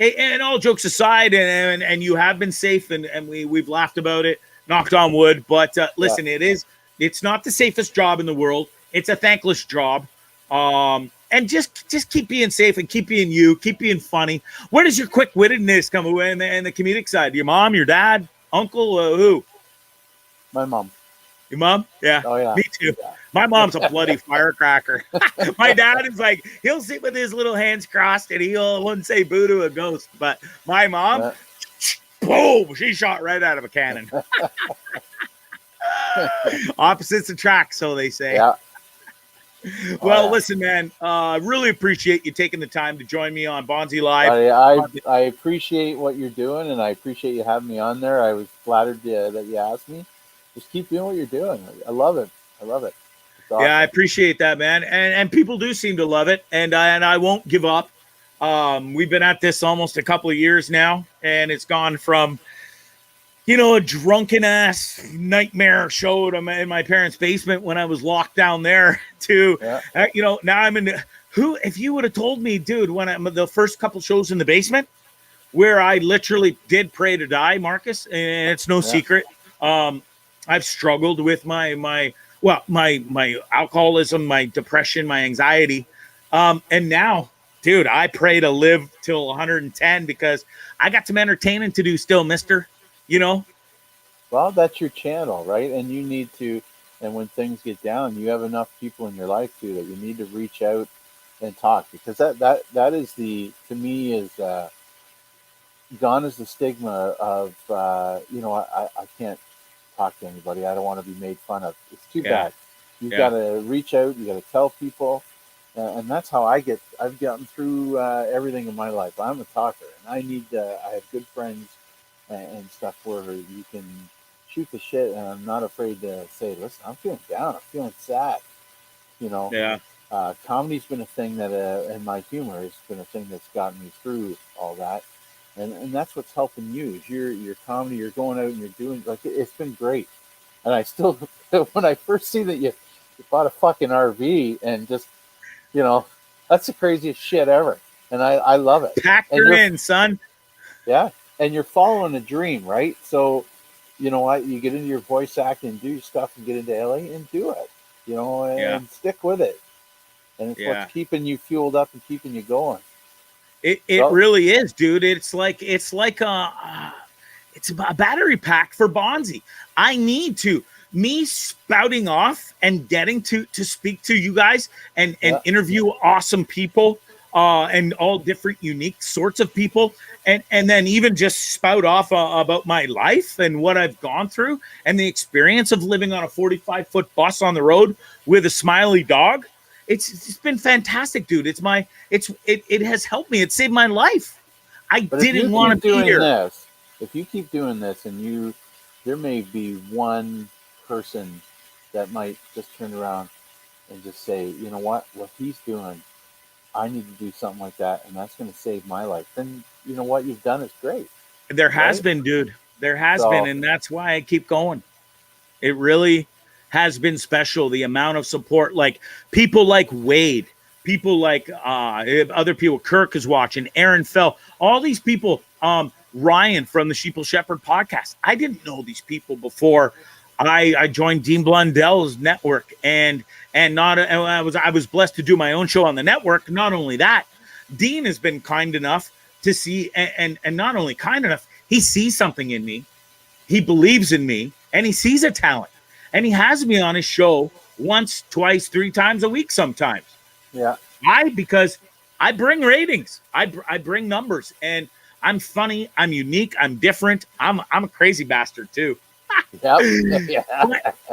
And all jokes aside, and you have been safe, and we've laughed about it, knocked on wood. But listen, it's not the safest job in the world. It's a thankless job. And just keep being safe and keep being you, keep being funny. Where does your quick-wittedness come away in the comedic side? Your mom, your dad, uncle, who? My mom. Your mom? Yeah. Oh, yeah. Me too. Yeah. My mom's a bloody firecracker. My dad is like, he'll sit with his little hands crossed and he wouldn't say boo to a ghost. But my mom, boom, she shot right out of a cannon. Opposites attract, so they say. Yeah. Well, listen, man, really appreciate you taking the time to join me on Bondzee Live. I appreciate what you're doing, and I appreciate you having me on there. I was flattered that you asked me. Just keep doing what you're doing. I love it. Awesome. Yeah, I appreciate that, man. And people do seem to love it, and I won't give up. We've been at this almost a couple of years now, and it's gone from, a drunken ass nightmare show in my parents' basement when I was locked down there to, now I'm in. If you would have told me, dude, when the first couple shows in the basement, where I literally did pray to die, Marcus, and it's no secret. I've struggled with my alcoholism, my depression, my anxiety. And now, dude, I pray to live till 110 because I got some entertaining to do still, mister. Well, that's your channel, right? And you need to, and when things get down, you have enough people in your life too that you need to reach out and talk, because that is to me is gone is the stigma of I can't talk to anybody. I don't want to be made fun of. It's too bad. You've got to reach out. You got to tell people, and that's how I've gotten through everything in my life. I'm a talker, and I have good friends and stuff where you can shoot the shit, and I'm not afraid to say, listen, I'm feeling down. I'm feeling sad. Comedy's been a thing that, and my humor has been a thing that's gotten me through all that. And that's what's helping you is your comedy. You're going out and you're doing, like, it's been great. And I still, when I first see that you bought a fucking RV and just, that's the craziest shit ever. And I love it. Pack her in, son. Yeah. And you're following a dream, right? So, you know what? You get into your voice acting, do your stuff, and get into LA and do it. You know, and stick with it. And it's what's keeping you fueled up and keeping you going. It really is, dude. It's like a battery pack for Bondzee. I need to me spouting off and getting to speak to you guys and interview awesome people and all different unique sorts of people and then even just spout off about my life and what I've gone through and the experience of living on a 45-foot bus on the road with a smiley dog. It's been fantastic, dude. It has helped me. It saved my life. I didn't want to be here. If you keep doing this and there may be one person that might just turn around and just say, you know what he's doing, I need to do something like that, and that's going to save my life. Then you know what you've done is great. There has been, dude. There has been, and that's why I keep going. It really has been special. The amount of support, like people like Wade, people like other people, Kirk is watching, Aaron Fell, all these people, Ryan from the Sheeple Shepherd podcast. I didn't know these people before I joined Dean Blundell's network, and I was blessed to do my own show on the network. Not only that, Dean has been kind enough to see, and not only kind enough, he sees something in me, he believes in me, and he sees a talent. And he has me on his show once, twice, 3 times a week sometimes. Yeah. Because I bring ratings. I bring numbers. And I'm funny. I'm unique. I'm different. I'm a crazy bastard too. Yeah.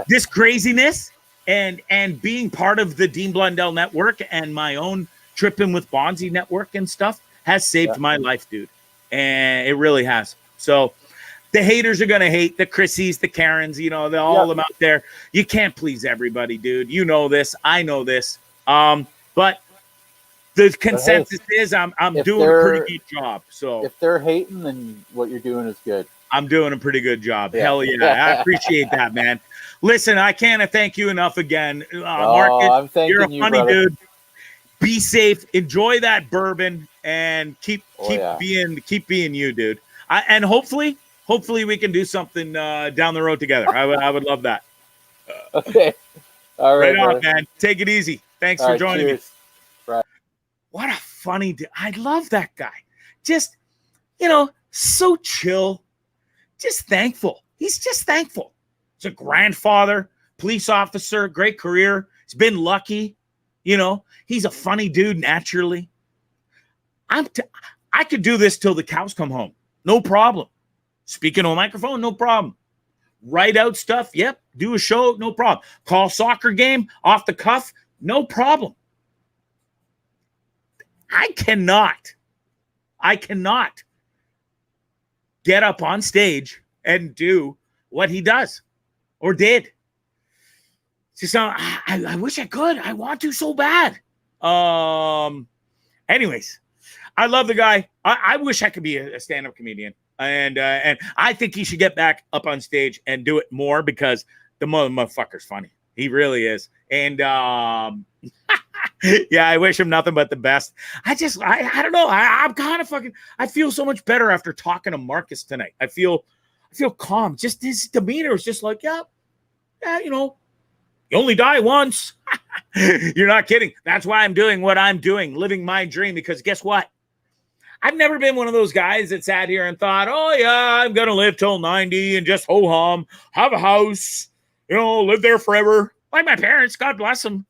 This craziness and being part of the Dean Blundell network and my own Tripping with Bondzee network and stuff has saved my life, dude. And it really has. So the haters are going to hate, the Chrissies, the Karens, you know, all of them out there. You can't please everybody, dude. You know this. I know this. But the consensus is I'm doing a pretty good job. So if they're hating, then what you're doing is good. I'm doing a pretty good job. Yeah. Hell yeah. I appreciate that, man. Listen, I can't thank you enough again. Marcus, you're a funny dude. Be safe. Enjoy that bourbon and keep being you, dude. And hopefully we can do something down the road together. I would love that. Okay. All right. Right on, man. Take it easy. Thanks for joining me. Right. What a funny dude. I love that guy. Just, so chill. Just thankful. He's just thankful. He's a grandfather, police officer, great career. He's been lucky. He's a funny dude naturally. I could do this till the cows come home. No problem. Speaking on a microphone, no problem. Write out stuff, yep. Do a show, no problem. Call soccer game off the cuff, no problem. I cannot get up on stage and do what he does or did. Just, I wish I could. I want to so bad. Anyways, I love the guy. I wish I could be a stand-up comedian. And I think he should get back up on stage and do it more because the motherfucker's funny. He really is. And yeah, I wish him nothing but the best. I don't know. I'm kind of I feel so much better after talking to Marcus tonight. I feel calm. Just his demeanor is just like, yeah, you only die once. You're not kidding. That's why I'm doing what I'm doing, living my dream, because guess what? I've never been one of those guys that sat here and thought, oh, yeah, I'm going to live till 90 and just ho-hum, have a house, live there forever. Like my parents, God bless them.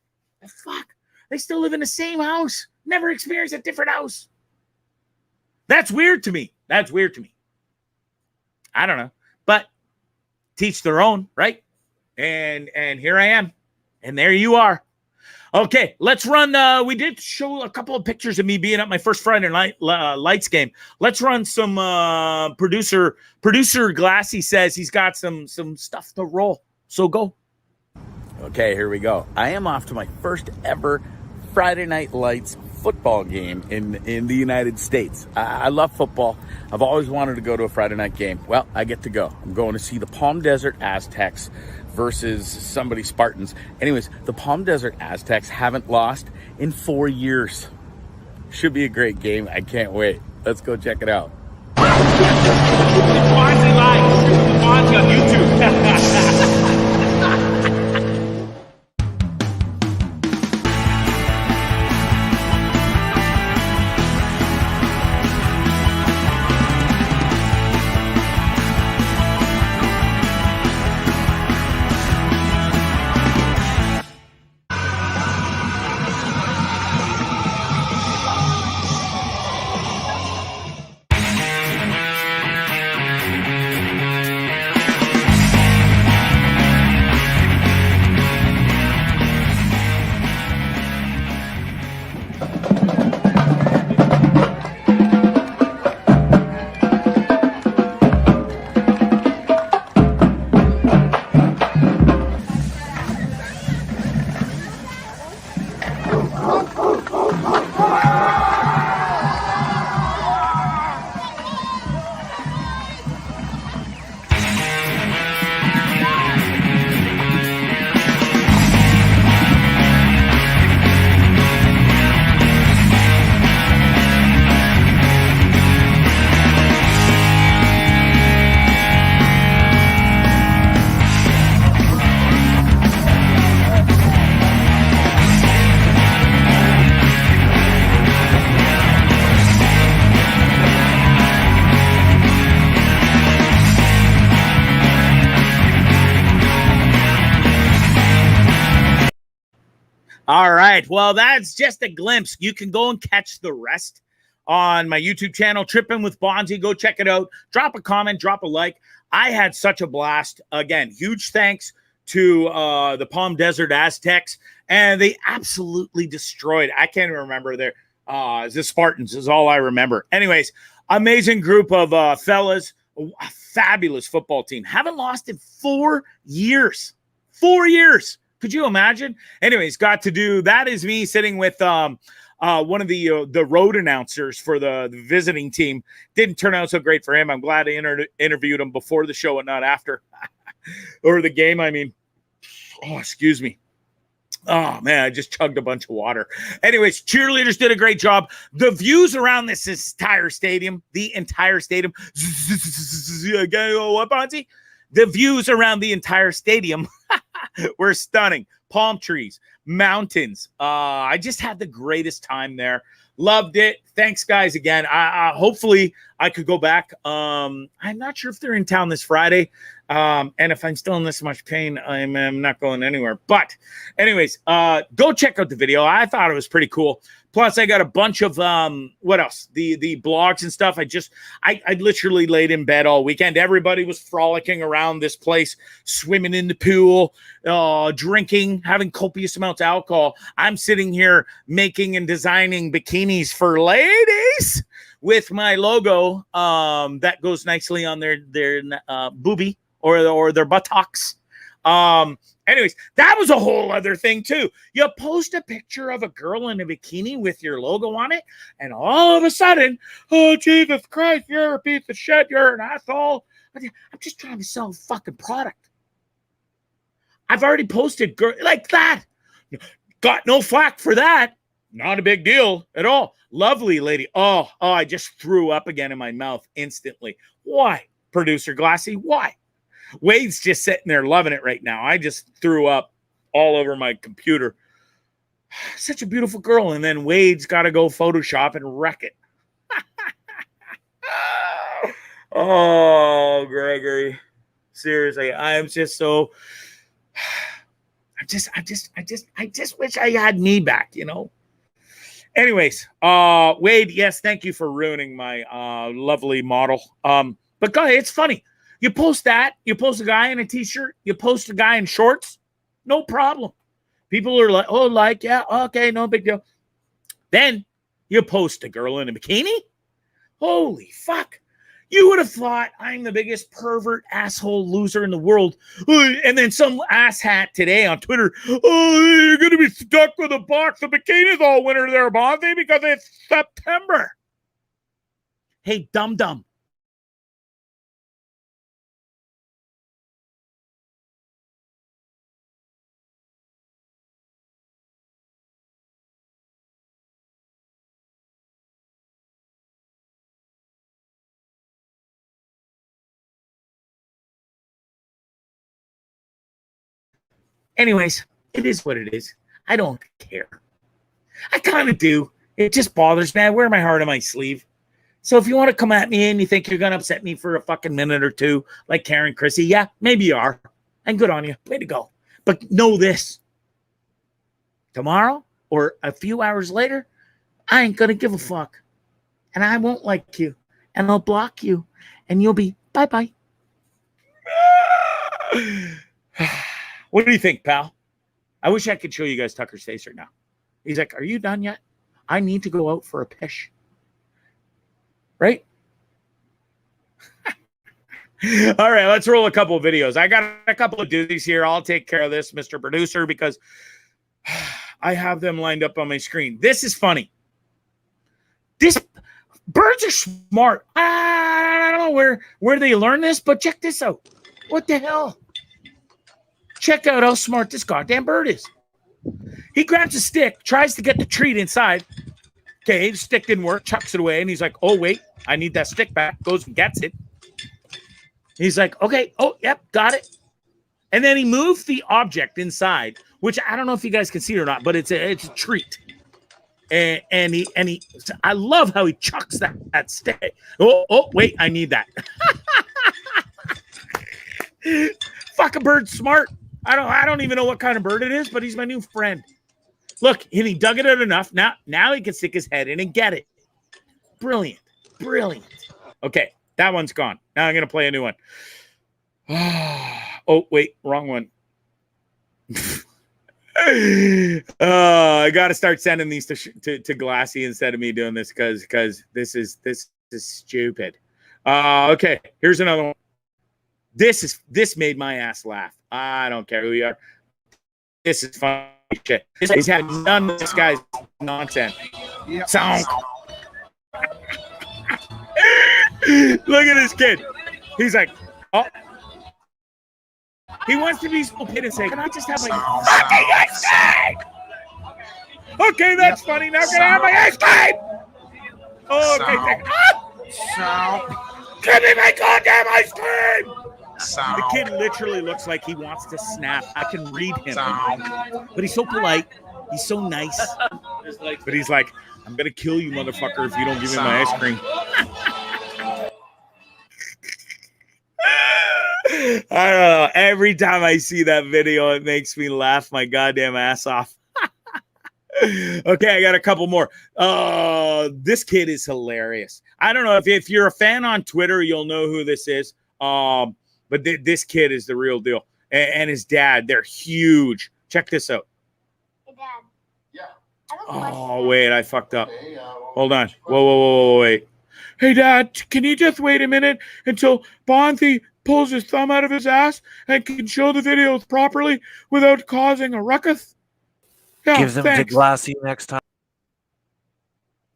Fuck. They still live in the same house. Never experienced a different house. That's weird to me. I don't know. But teach their own, right? And here I am. And there you are. Okay, let's run. We did show a couple of pictures of me being at my first Friday night lights game. Let's run some producer Glassy says he's got some stuff to roll. So go. Okay, here we go. I am off to my first ever Friday Night Lights football game in the United States. I love football. I've always wanted to go to a Friday night game. Well, I get to go. I'm going to see the Palm Desert Aztecs versus somebody Spartans. Anyways, the Palm Desert Aztecs haven't lost in 4 years. Should be a great game. I can't wait. Let's go check it out. Bondzee Live. Bondzee on YouTube. All right. Well, that's just a glimpse. You can go and catch the rest on my YouTube channel, Tripping with Bondzee. Go check it out. Drop a comment, drop a like. I had such a blast. Again, huge thanks to the Palm Desert Aztecs, and they absolutely destroyed. I can't even remember the Spartans is all I remember. Anyways, amazing group of fellas, a fabulous football team. Haven't lost in 4 years. 4 years. Could you imagine? Anyways, got to do that. Is me sitting with one of the road announcers for the visiting team. Didn't turn out so great for him. I'm glad I interviewed him before the show and not after. Or the game, I mean. Oh, excuse me. Oh, man, I just chugged a bunch of water. Anyways, cheerleaders did a great job. The views around this entire stadium, what, Bondzee? The views around the entire stadium were stunning. Palm trees, mountains. I just had the greatest time there. Loved it. Thanks, guys, again. Hopefully I could go back. I'm not sure if they're in town this Friday. And if I'm still in this much pain, I'm not going anywhere. But anyways, go check out the video. I thought it was pretty cool. Plus, I got a bunch of what else? The blogs and stuff. I literally laid in bed all weekend. Everybody was frolicking around this place, swimming in the pool, drinking, having copious amounts of alcohol. I'm sitting here making and designing bikinis for ladies with my logo that goes nicely on their boobie or their buttocks. Anyways, that was a whole other thing too. You post a picture of a girl in a bikini with your logo on it, and all of a sudden, oh, Jesus Christ, you're a piece of shit, you're an asshole. I'm just trying to sell a fucking product. I've already posted girl like that. Got no flack for that. Not a big deal at all. Lovely lady. Oh, I just threw up again in my mouth instantly. Why? Producer Glassy, why? Wade's just sitting there loving it right now. I just threw up all over my computer. Such a beautiful girl. And then Wade's got to go Photoshop and wreck it. Oh, Gregory. Seriously, I'm just so... I just wish I had me back, you know? Anyways, Wade, yes, thank you for ruining my lovely model. But go ahead, it's funny. You post that, you post a guy in a t-shirt, you post a guy in shorts, no problem. People are like, oh, like, yeah, okay, no big deal. Then you post a girl in a bikini. Holy fuck. You would have thought I'm the biggest pervert asshole loser in the world. And then some asshat today on Twitter, oh, you're going to be stuck with a box of bikinis all winter there, Bondzee, because it's September. Hey, dum-dum. Anyways, it is what it is. I don't care. I kind of do. It just bothers me. I wear my heart on my sleeve. So if you want to come at me and you think you're going to upset me for a fucking minute or two, like Karen Chrissy, yeah, maybe you are. And good on you. Way to go. But know this. Tomorrow or a few hours later, I ain't going to give a fuck. And I won't like you. And I'll block you. And you'll be bye-bye. What do you think, pal? I wish I could show you guys Tucker's face right now. He's like, are you done yet? I need to go out for a pish. Right? All right, let's roll a couple of videos. I got a couple of doozies here. I'll take care of this, Mr. Producer, because I have them lined up on my screen. This is funny. Birds are smart. I don't know where they learn this, but check this out. What the hell? Check out how smart this goddamn bird is. He grabs a stick, tries to get the treat inside. Okay, the stick didn't work, chucks it away, and he's like, oh, wait, I need that stick back. Goes and gets it. He's like, okay, oh, yep, got it. And then he moves the object inside, which I don't know if you guys can see it or not, but it's a treat. And he I love how he chucks that stick. Oh, wait, I need that. Fuck, a bird's smart. I don't even know what kind of bird it is, but he's my new friend. Look, and he dug it out enough. Now he can stick his head in and get it. Brilliant. Okay, that one's gone. Now I'm going to play a new one. Oh, wait, wrong one. I got to start sending these to Glassy instead of me doing this because this is stupid. Okay, here's another one. This made my ass laugh. I don't care who you are. This is funny shit. He's had none of this guy's nonsense. Yep. Sound. Look at this kid. He's like, oh. He wants to be stupid and say, can I just have my fucking ice cream? Okay, that's funny. Now can I have my ice cream? Oh, okay. Give me my goddamn ice cream! The kid literally looks like he wants to snap. I can read him. But he's so polite. He's so nice. But he's like, I'm going to kill you, motherfucker, if you don't give me my ice cream. I don't know. Every time I see that video, it makes me laugh my goddamn ass off. Okay, I got a couple more. This kid is hilarious. I don't know if you're a fan on Twitter, you'll know who this is. But this kid is the real deal. And his dad, they're huge. Check this out. Hey, Dad. Yeah. Oh, wait, I fucked up. Hold on. Whoa, wait. Hey, Dad, can you just wait a minute until Bondzee pulls his thumb out of his ass and can show the videos properly without causing a ruckus? Yeah, give them to Glassy next time.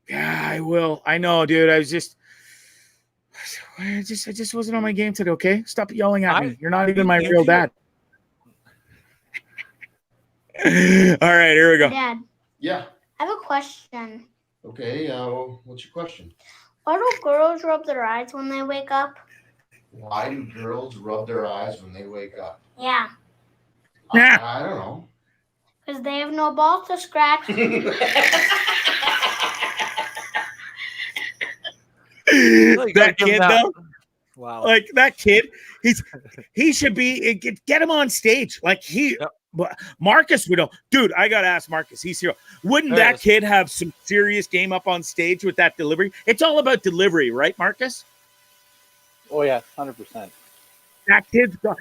Yeah, I will. I know, dude. I just wasn't on my game today, okay? Stop yelling at me. You're not even my real dad. All right, here we go. Dad, Yeah. I have a question. Okay. What's your question? Why do girls rub their eyes when they wake up? Why do girls rub their eyes when they wake up? Yeah, Yeah. I don't know. because they have no balls to scratch. That kid, though. Wow. Like that kid, he should be get him on stage. Like Marcus would know. Dude, I gotta ask Marcus. He's here. Wouldn't that kid have some serious game up on stage with that delivery? It's all about delivery, right, Marcus? Oh yeah, 100%. That kid's got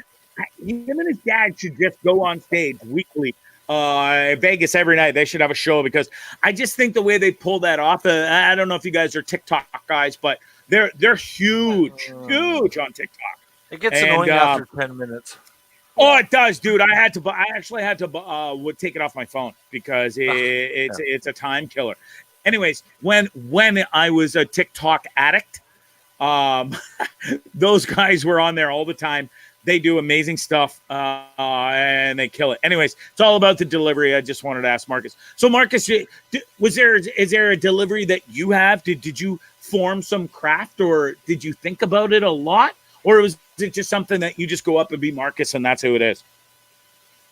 him and his dad should just go on stage weekly. Vegas every night. They should have a show because I just think the way they pull that off. I don't know if you guys are TikTok guys, but they're huge on TikTok. It gets annoying after 10 minutes. Oh, it does, dude. I actually had to would take it off my phone because it's a time killer. Anyways, when I was a TikTok addict, those guys were on there all the time. They do amazing stuff, and they kill it. Anyways, it's all about the delivery. I just wanted to ask Marcus. So, Marcus, is there a delivery that you have? Did you form some craft, or did you think about it a lot, or was it just something that you just go up and be Marcus and that's who it is?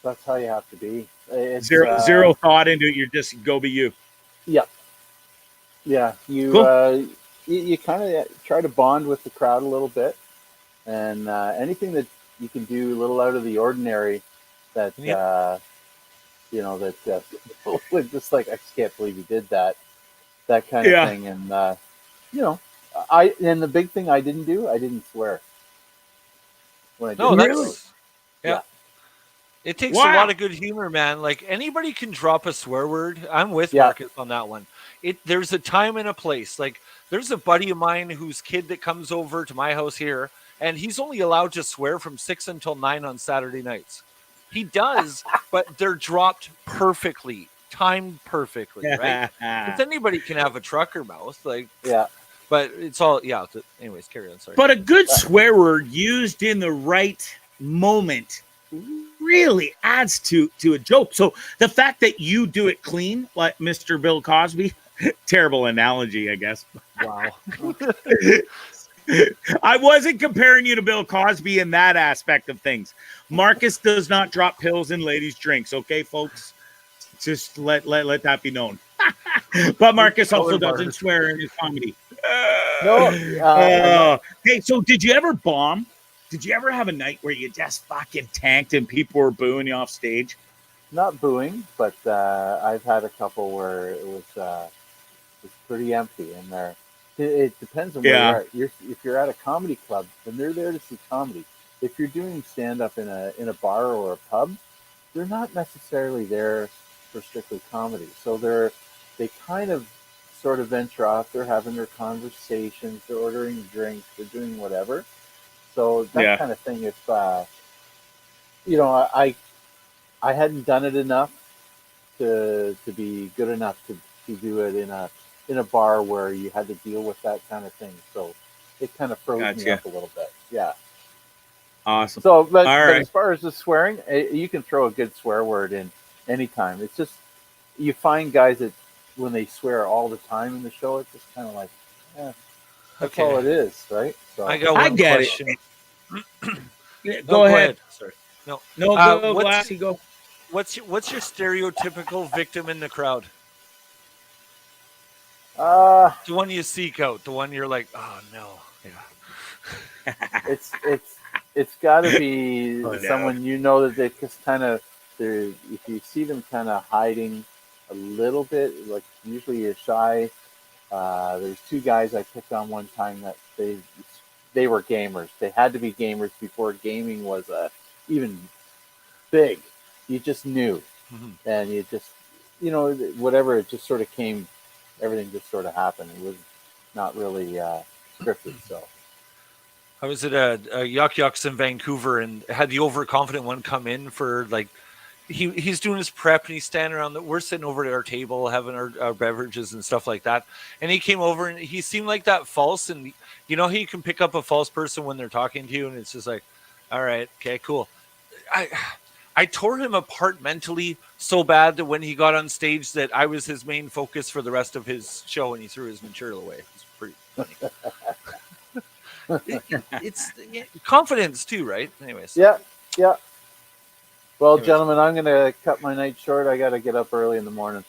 That's how you have to be. It's Zero thought into it. You're just go be you. Yeah, yeah. Cool. You kind of try to bond with the crowd a little bit, and anything that you can do a little out of the ordinary, that that people would just like, I just can't believe you did that, that kind of thing. And and the big thing I didn't swear when I did. No, that. that's Yeah. It takes a lot of good humor, man. Like anybody can drop a swear word. I'm with Marcus on that one. There's a time and a place. Like there's a buddy of mine whose kid that comes over to my house here, and he's only allowed to swear from 6 until 9 on Saturday nights. He does, but they're dropped perfectly, timed perfectly, right? Because anybody can have a trucker mouth, like But it's all anyways, carry on. Sorry. But a good swear word used in the right moment really adds to a joke. So the fact that you do it clean, like Mr. Bill Cosby, terrible analogy, I guess. Wow. I wasn't comparing you to Bill Cosby in that aspect of things. Marcus does not drop pills in ladies' drinks, okay, folks? Just let that be known. But Marcus also doesn't swear in his comedy. Hey, so did you ever bomb? Did you ever have a night where you just fucking tanked and people were booing you off stage? Not booing, but I've had a couple where it was pretty empty in there. It depends on where you're at. If you're at a comedy club, then they're there to see comedy. If you're doing stand-up in a bar or a pub, they're not necessarily there for strictly comedy. So they kind of sort of venture off. They're having their conversations. They're ordering drinks. They're doing whatever. So that kind of thing. If I hadn't done it enough to be good enough to do it in a bar where you had to deal with that kind of thing. So it kind of froze me up a little bit. Yeah. Awesome. So, but as far as the swearing, you can throw a good swear word in anytime. It's just, you find guys that when they swear all the time in the show, it's just kind of like, that's all it is, right? So I got one question. Go ahead. Sorry. No, go, Glassy, go. What's your stereotypical victim in the crowd? The one you seek out, the one you're like, oh no. Yeah. It's got to be someone that they just kind of, if you see them kind of hiding a little bit, like usually you're shy. There's two guys I picked on one time that they were gamers. They had to be gamers before gaming was even big. You just knew, and you just whatever. It just sort of came. Everything just sort of happened. It was not really scripted. So I was at a Yuck Yucks in Vancouver and had the overconfident one come in for like he's doing his prep and he's standing around. We're sitting over at our table having our beverages and stuff like that. And he came over and he seemed like that false. And how you can pick up a false person when they're talking to you, and it's just like, all right, okay, cool. I tore him apart mentally so bad that when he got on stage that I was his main focus for the rest of his show and he threw his material away. It's pretty funny. It's confidence too, right? Anyways. Yeah. Well, gentlemen, I'm going to cut my night short. I got to get up early in the morning.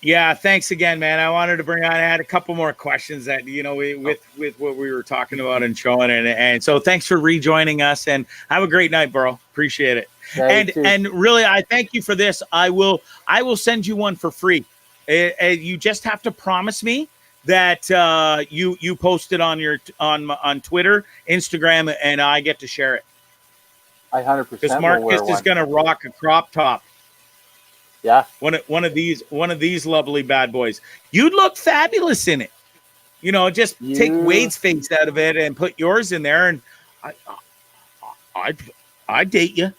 Yeah, thanks again, man. I wanted to bring on. I had a couple more questions that with what we were talking about and showing, and so thanks for rejoining us. And have a great night, bro. Appreciate it. Yeah, and really, I thank you for this. I will send you one for free. You just have to promise me that you post it on Twitter, Instagram, and I get to share it. I 100%. Because Marcus is going to rock a crop top. Yeah, one of these lovely bad boys. You'd look fabulous in it. Just take Wade's face out of it and put yours in there, and I'd date you.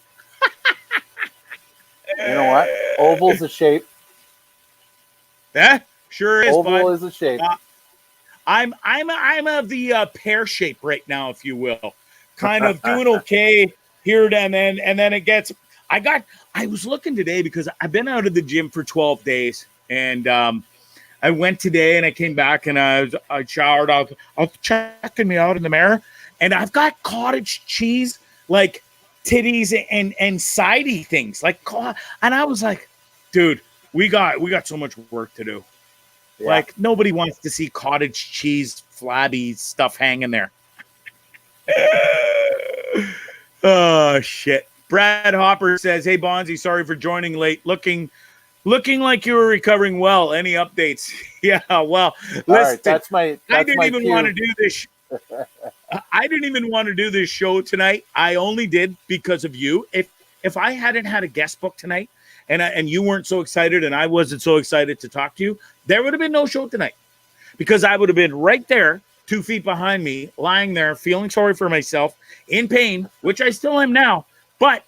You know what? Oval's a shape. Yeah, sure is. Oval is a shape. I'm of the pear shape right now, if you will. Kind of doing okay here and then it gets. I was looking today because I've been out of the gym for 12 days, and I went today and I came back and I showered. I was checking me out in the mirror, and I've got cottage cheese like titties and sidey things. Like, and I was like, dude, we got so much work to do. Yeah. Like, nobody wants to see cottage cheese flabby stuff hanging there. Oh shit. Brad Hopper says, "Hey Bondzee, sorry for joining late. Looking like you were recovering well. Any updates?" Yeah, well, listen, All right, I didn't even cue. want to do this. I didn't even want to do this show tonight. I only did because of you. If I hadn't had a guest book tonight, and you weren't so excited, and I wasn't so excited to talk to you, there would have been no show tonight, because I would have been right there, 2 feet behind me, lying there, feeling sorry for myself, in pain, which I still am now. But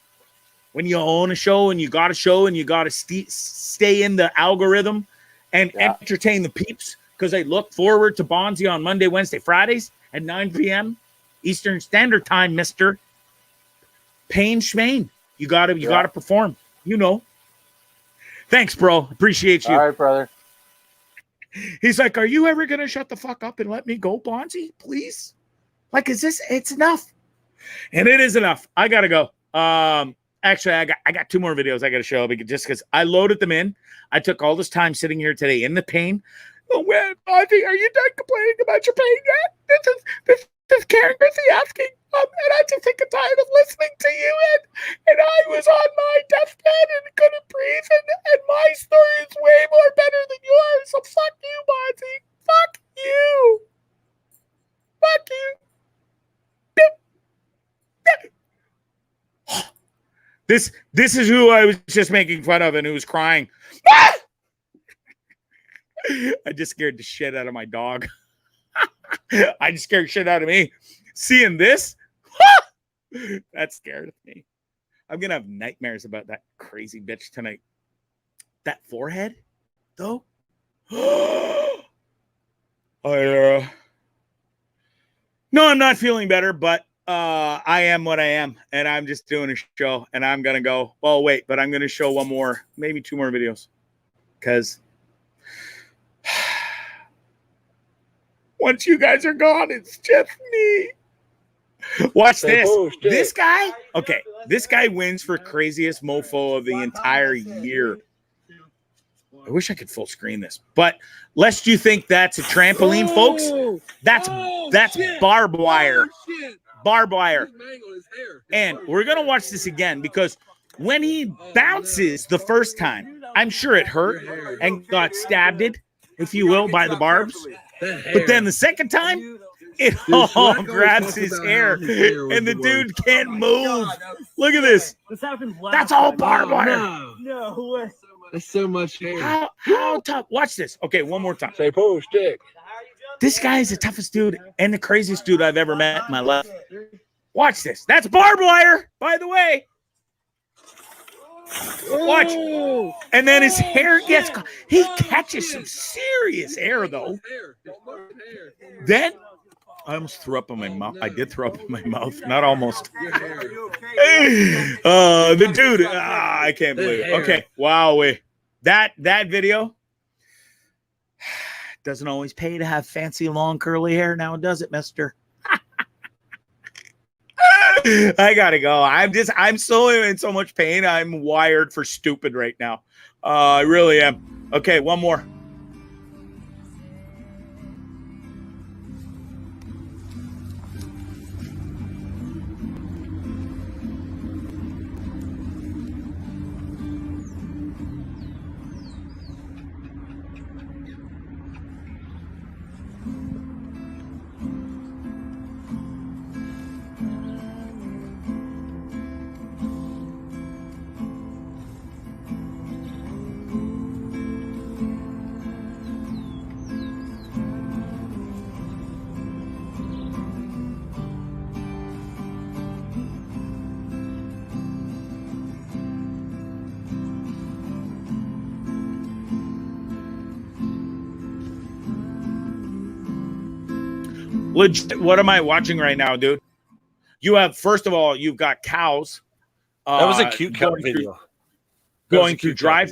when you own a show and you got a show and you got to stay in the algorithm and entertain the peeps, because I look forward to Bondzee on Monday, Wednesday, Fridays at 9 p.m. Eastern Standard Time, Mr. Payne Schmaine. You gotta perform. You know. Thanks, bro. Appreciate you. All right, brother. He's like, "Are you ever gonna shut the fuck up and let me go, Bondzee? Please? Like, it's enough." And it is enough. I gotta go. Actually, I got 2 more videos I gotta show, because I loaded them in. I took all this time sitting here today in the pain. Oh, man, Bondzee, are you done complaining about your pain yet? This is Karen Griffey asking. And I just sick and tired of listening to you. And I was on my deathbed and couldn't breathe. And my story is way more better than yours. So fuck you, Bondzee. Fuck you. Fuck you. This is who I was just making fun of and who was crying. Ah! I just scared the shit out of my dog. I just scared shit out of me. Seeing this, that scared me. I'm going to have nightmares about that crazy bitch tonight. That forehead, though. No, I'm not feeling better, but I am what I am, and I'm just doing a show, and I'm going to go. Well, wait, but I'm going to show 1 more, maybe 2 more videos, because once you guys are gone, it's just me. Watch this. This guy, okay, this guy wins for craziest mofo of the entire year. I wish I could full screen this, but lest you think that's a trampoline, folks, that's barbed wire. Barbed wire. And we're going to watch this again, because when he bounces the first time, I'm sure it hurt and got stabbed, if you will, by the barbs. But then the second time, it all grabs his hair, and the dude can't move. Look at this. That's all barbed wire. No way. That's so much hair. How tough? Watch this. Okay, 1 more time. Say pull stick. This guy is the toughest dude and the craziest dude I've ever met in my life. Watch this. That's barbed wire, by the way. Watch. And then his hair gets caught. He catches some serious hair, though. Then I almost threw up in my mouth. I did throw up in my mouth. Not almost. The dude. I can't believe it. Okay. Wow. That video doesn't always pay to have fancy, long, curly hair. Now, does it, mister? I gotta go. I'm so in so much pain. I'm wired for stupid right now. I really am. Okay, 1 more. Legit, what am I watching right now, dude? You have, first of all, you've got cows. That was a cute cow video. Going through drive.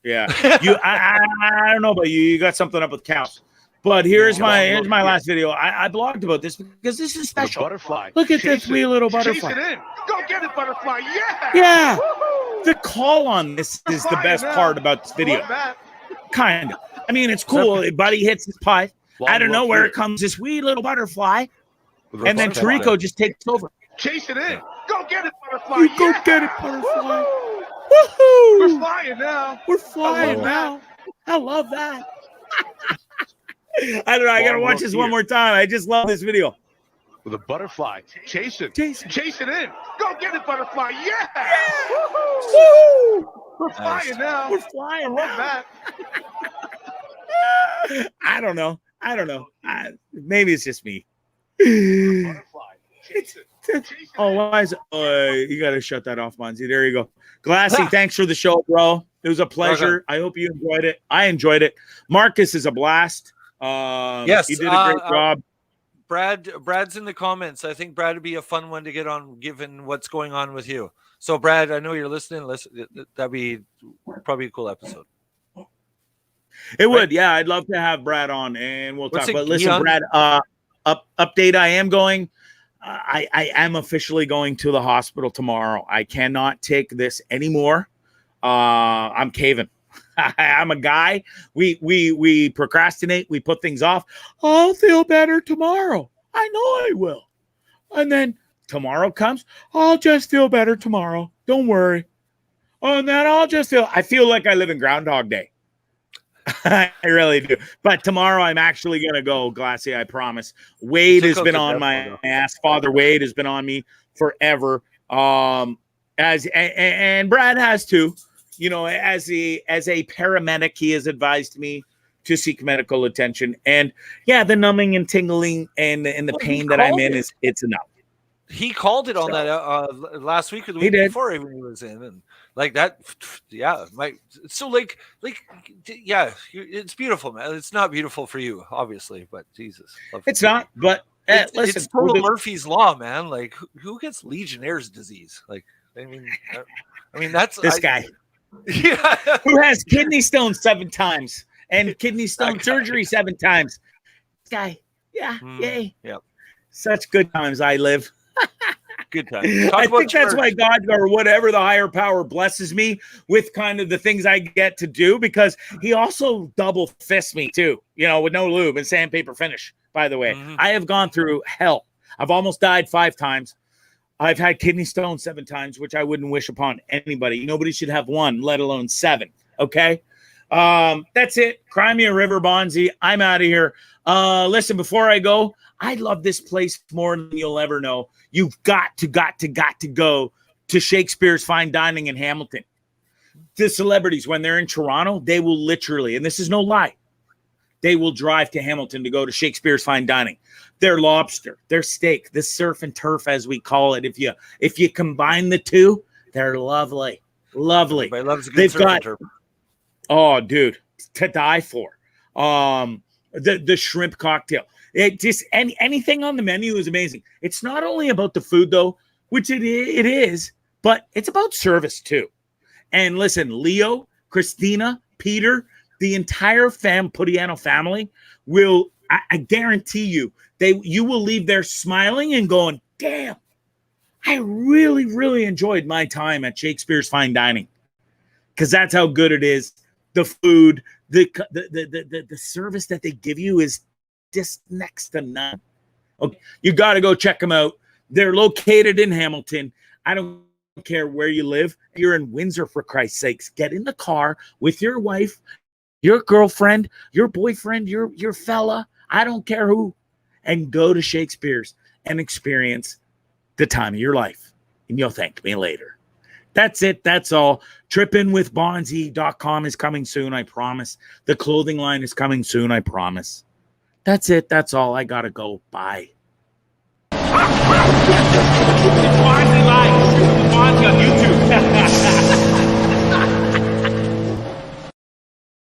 Yeah. I don't know about you. You got something up with cows. But here's my last video. I blogged about this because this is special. Butterfly. Look at this wee little butterfly. Chase it in. Go get it, butterfly. Yeah. Yeah. Woo-hoo. The call on this is the best part about this video. Kind of. I mean, it's cool. Buddy hits his pipe. Out of nowhere comes this wee little butterfly. And then Tarico just takes over. Chase it in. Go get it, butterfly. You go get it, butterfly. Woohoo! We're flying now. We're flying now. I love that. I don't know. I got to watch this one more time. I just love this video. With a butterfly. Chase it. Chase it in. Go get it, butterfly. Yeah. Woo! We're flying now. We're flying Love now. that. I don't know. Maybe it's just me. Butterfly. Chase it. Oh, why is it? You got to shut that off, Bondzee. There you go. Glassy, thanks for the show, bro. It was a pleasure. I hope you enjoyed it. I enjoyed it. Marcus is a blast. Yes, he did a great job. Brad's in the comments. I think Brad would be a fun one to get on, given what's going on with you. So, Brad, I know you're listening. That'd be probably a cool episode. It would, yeah. I'd love to have Brad on, and we'll talk. But listen, Keon? Brad, update. I am going. I am officially going to the hospital tomorrow. I cannot take this anymore. I'm caving. I'm a guy. We procrastinate. We put things off. I'll feel better tomorrow. I know I will. And then tomorrow comes. I'll just feel better tomorrow. Don't worry. And then I feel like I live in Groundhog Day. I really do. But tomorrow I'm actually going to go, Glassy, I promise. Wade has been on my ass. Father Wade has been on me forever. And Brad has too. You know, as a paramedic, he has advised me to seek medical attention. And yeah, the numbing and tingling and the pain that I'm in it's enough. He called it on that last week or the week before when he was in, and like that. Yeah, it's beautiful, man. It's not beautiful for you, obviously, but Jesus, it's not. But listen, it's total Murphy's Law, man. Like who gets Legionnaire's disease? Like I mean that's this guy. Yeah, who has kidney stones 7 times and kidney stone surgery 7 times. This guy, yay, such good times I live. Good times. I think that's why God or whatever the higher power blesses me with kind of the things I get to do, because he also double fists me too, you know, with no lube and sandpaper finish. By the way, I have gone through hell. I've almost died 5 times. I've had kidney stones 7 times, which I wouldn't wish upon anybody. Nobody should have 1, let alone 7. Okay. That's it. Cry me a river, Bondzee. I'm out of here. Listen, before I go, I love this place more than you'll ever know. You've got to go to Shakespeare's Fine Dining in Hamilton. The celebrities, when they're in Toronto, they will literally, and this is no lie, they will drive to Hamilton to go to Shakespeare's Fine Dining. Their lobster, their steak, the surf and turf, as we call it. If you combine the two, they're lovely. Everybody loves a good surf and turf. Oh, dude, to die for. The shrimp cocktail. It just anything on the menu is amazing. It's not only about the food though, which it is, but it's about service too. And listen, Leo, Christina, Peter, the entire Pudiano family will. I guarantee you, you will leave there smiling and going, "Damn, I really, really enjoyed my time at Shakespeare's Fine Dining," because that's how good it is. The food, the service that they give you is just next to none. Okay, you got to go check them out. They're located in Hamilton. I don't care where you live. You're in Windsor, for Christ's sakes. Get in the car with your wife, your girlfriend, your boyfriend, your fella. I don't care who, and go to Shakespeare's and experience the time of your life. And you'll thank me later. That's it. That's all. Trippinwithbondzee.com is coming soon, I promise. The clothing line is coming soon, I promise. That's it. That's all. I gotta go. Bye. Bondzee Live.